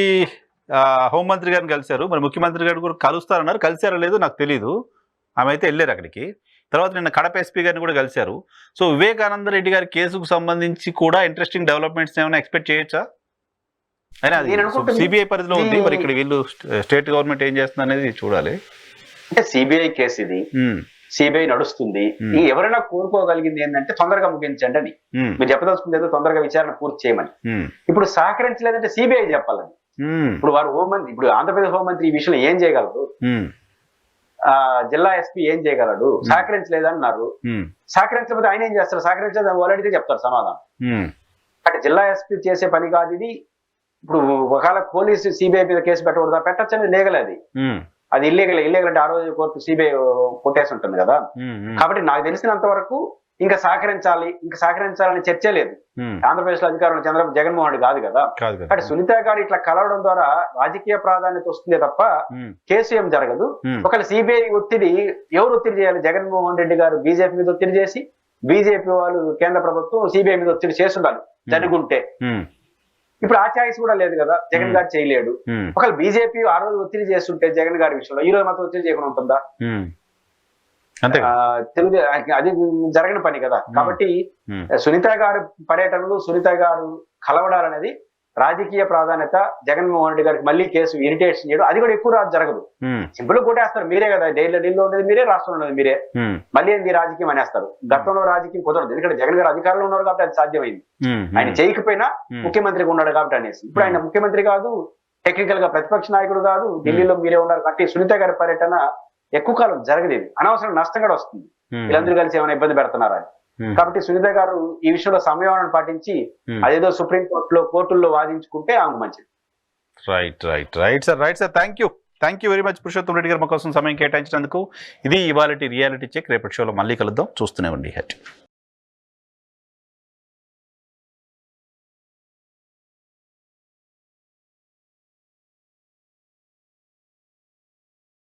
హోంమంత్రి గారిని కలిశారు. మరి ముఖ్యమంత్రి గారు కూడా కలుస్తారన్నారు, కలిసారో లేదో నాకు తెలీదు. ఆమె అయితే వెళ్ళారు అక్కడికి. తర్వాత నిన్న కడప ఎస్పీ గారిని కూడా కలిశారు. సో వివేకానంద రెడ్డి గారి కేసుకు సంబంధించి కూడా ఇంట్రెస్టింగ్ డెవలప్మెంట్స్ ఏమైనా ఎక్స్పెక్ట్ చేయొచ్చా? అయినా అది సిబిఐ పరిధిలో ఉంది, మరి ఇక్కడ వీళ్ళు స్టేట్ గవర్నమెంట్ ఏం చేస్తుంది అనేది చూడాలి. అంటే సిబిఐ కేసు ఇది, సిబిఐ నడుస్తుంది. ఈ ఎవరైనా కోరుకోగలిగింది ఏంటంటే తొందరగా ముగించండి అని. మీరు చెప్పదలుచుకుంది ఏదో తొందరగా విచారణ పూర్తి చేయమని. ఇప్పుడు సహకరించలేదంటే సిబిఐ చెప్పాలని. ఇప్పుడు వారు హోంమంత్రి, ఇప్పుడు ఆంధ్రప్రదేశ్ హోంమంత్రి ఈ విషయంలో ఏం చేయగలరు? జిల్లా ఎస్పీ ఏం చేయగలడు? సహకరించలేదన్నారు. సహకరించకపోతే ఆయన ఏం చేస్తారు? సహకరించలేదు వాళ్ళు అడిగితే చెప్తారు సమాధానం. అంటే జిల్లా ఎస్పీ చేసే పని కాదు ఇది. ఇప్పుడు ఒకవేళ పోలీసు సిబిఐ మీద కేసు పెట్టకూడదా? పెట్టచ్చని లీగల్ అది. అది ఇల్లీగల్ అంటే ఆ రోజు కోర్టు సిబిఐ కొట్టేసి ఉంటుంది కదా. కాబట్టి నాకు తెలిసినంత వరకు ఇంకా సహకరించాలని చర్చే లేదు. ఆంధ్రప్రదేశ్ లో అధికారంలో జగన్మోహన్ రెడ్డి కాదు కదా. అంటే సునీత గారు ఇట్లా కలవడం ద్వారా రాజకీయ ప్రాధాన్యత వస్తుందే తప్ప కేసు ఏం జరగదు. ఒకవేళ సిబిఐ ఒత్తిడి ఎవరు ఒత్తిడి చేయాలి? జగన్మోహన్ రెడ్డి గారు బీజేపీ మీద ఒత్తిడి చేసి, బీజేపీ వాళ్ళు కేంద్ర ప్రభుత్వం సిబిఐ మీద ఒత్తిడి చేసి ఉండాలి జరుగుంటే. ఇప్పుడు ఆ ఛాయిస్ కూడా లేదు కదా, జగన్ గారు చేయలేడు. ఒకవేళ బీజేపీ ఆ రోజు ఒత్తిడి చేస్తుంటే జగన్ గారి విషయంలో ఈ రోజు మాత్రం ఒత్తిడి చేయకుండా ఉంటుందా? తెలుగు అది జరగని పని కదా. కాబట్టి సునీత గారి పర్యటనలు, సునీత గారు కలవడాలనేది రాజకీయ ప్రాధాన్యత. జగన్మోహన్ రెడ్డి గారికి మళ్ళీ కేసు ఇరిటేషన్ చేయడం అది కూడా ఎక్కువ జరగదు. సింపుల్ కొట్టేస్తారు మీరే కదా, ఢిల్లీలో ఉండేది మీరే, రాష్ట్రంలో ఉండేది మీరే, మళ్ళీ ఏంది రాజకీయం అనేస్తారు. గతంలో రాజకీయం కుదరదు, ఎందుకంటే జగన్ గారు అధికారంలో ఉన్నారు కాబట్టి అది సాధ్యమైంది. ఆయన చేయకపోయినా ముఖ్యమంత్రిగా ఉన్నాడు కాబట్టి అనేసి. ఇప్పుడు ఆయన ముఖ్యమంత్రి కాదు, టెక్నికల్ గా ప్రతిపక్ష నాయకుడు కాదు, ఢిల్లీలో మీరే ఉన్నారు కాబట్టి సునీత గారి పర్యటన ఎక్కువ కాలం జరగలేదు. అనవసరం నష్టం కూడా వస్తుంది, వీళ్ళందరూ కలిసి ఏమైనా ఇబ్బంది పెడుతున్నారా అని. కాబట్టి సునీత గారు ఈ విషయంలో సంయమనం పాటించి అదేదో సుప్రీం కోర్టుల్లో వాదించుకుంటే ఆమెకు మంచిది. Right sir. Thank you very much Purushottam Reddy గారు మా కోసం సమయం కేటాయించినందుకు. ఇది ఇవాళ రియాలిటీ చెక్. రేపటి షోలో మళ్ళీ కలుద్దాం. చూస్తూనే ఉండి.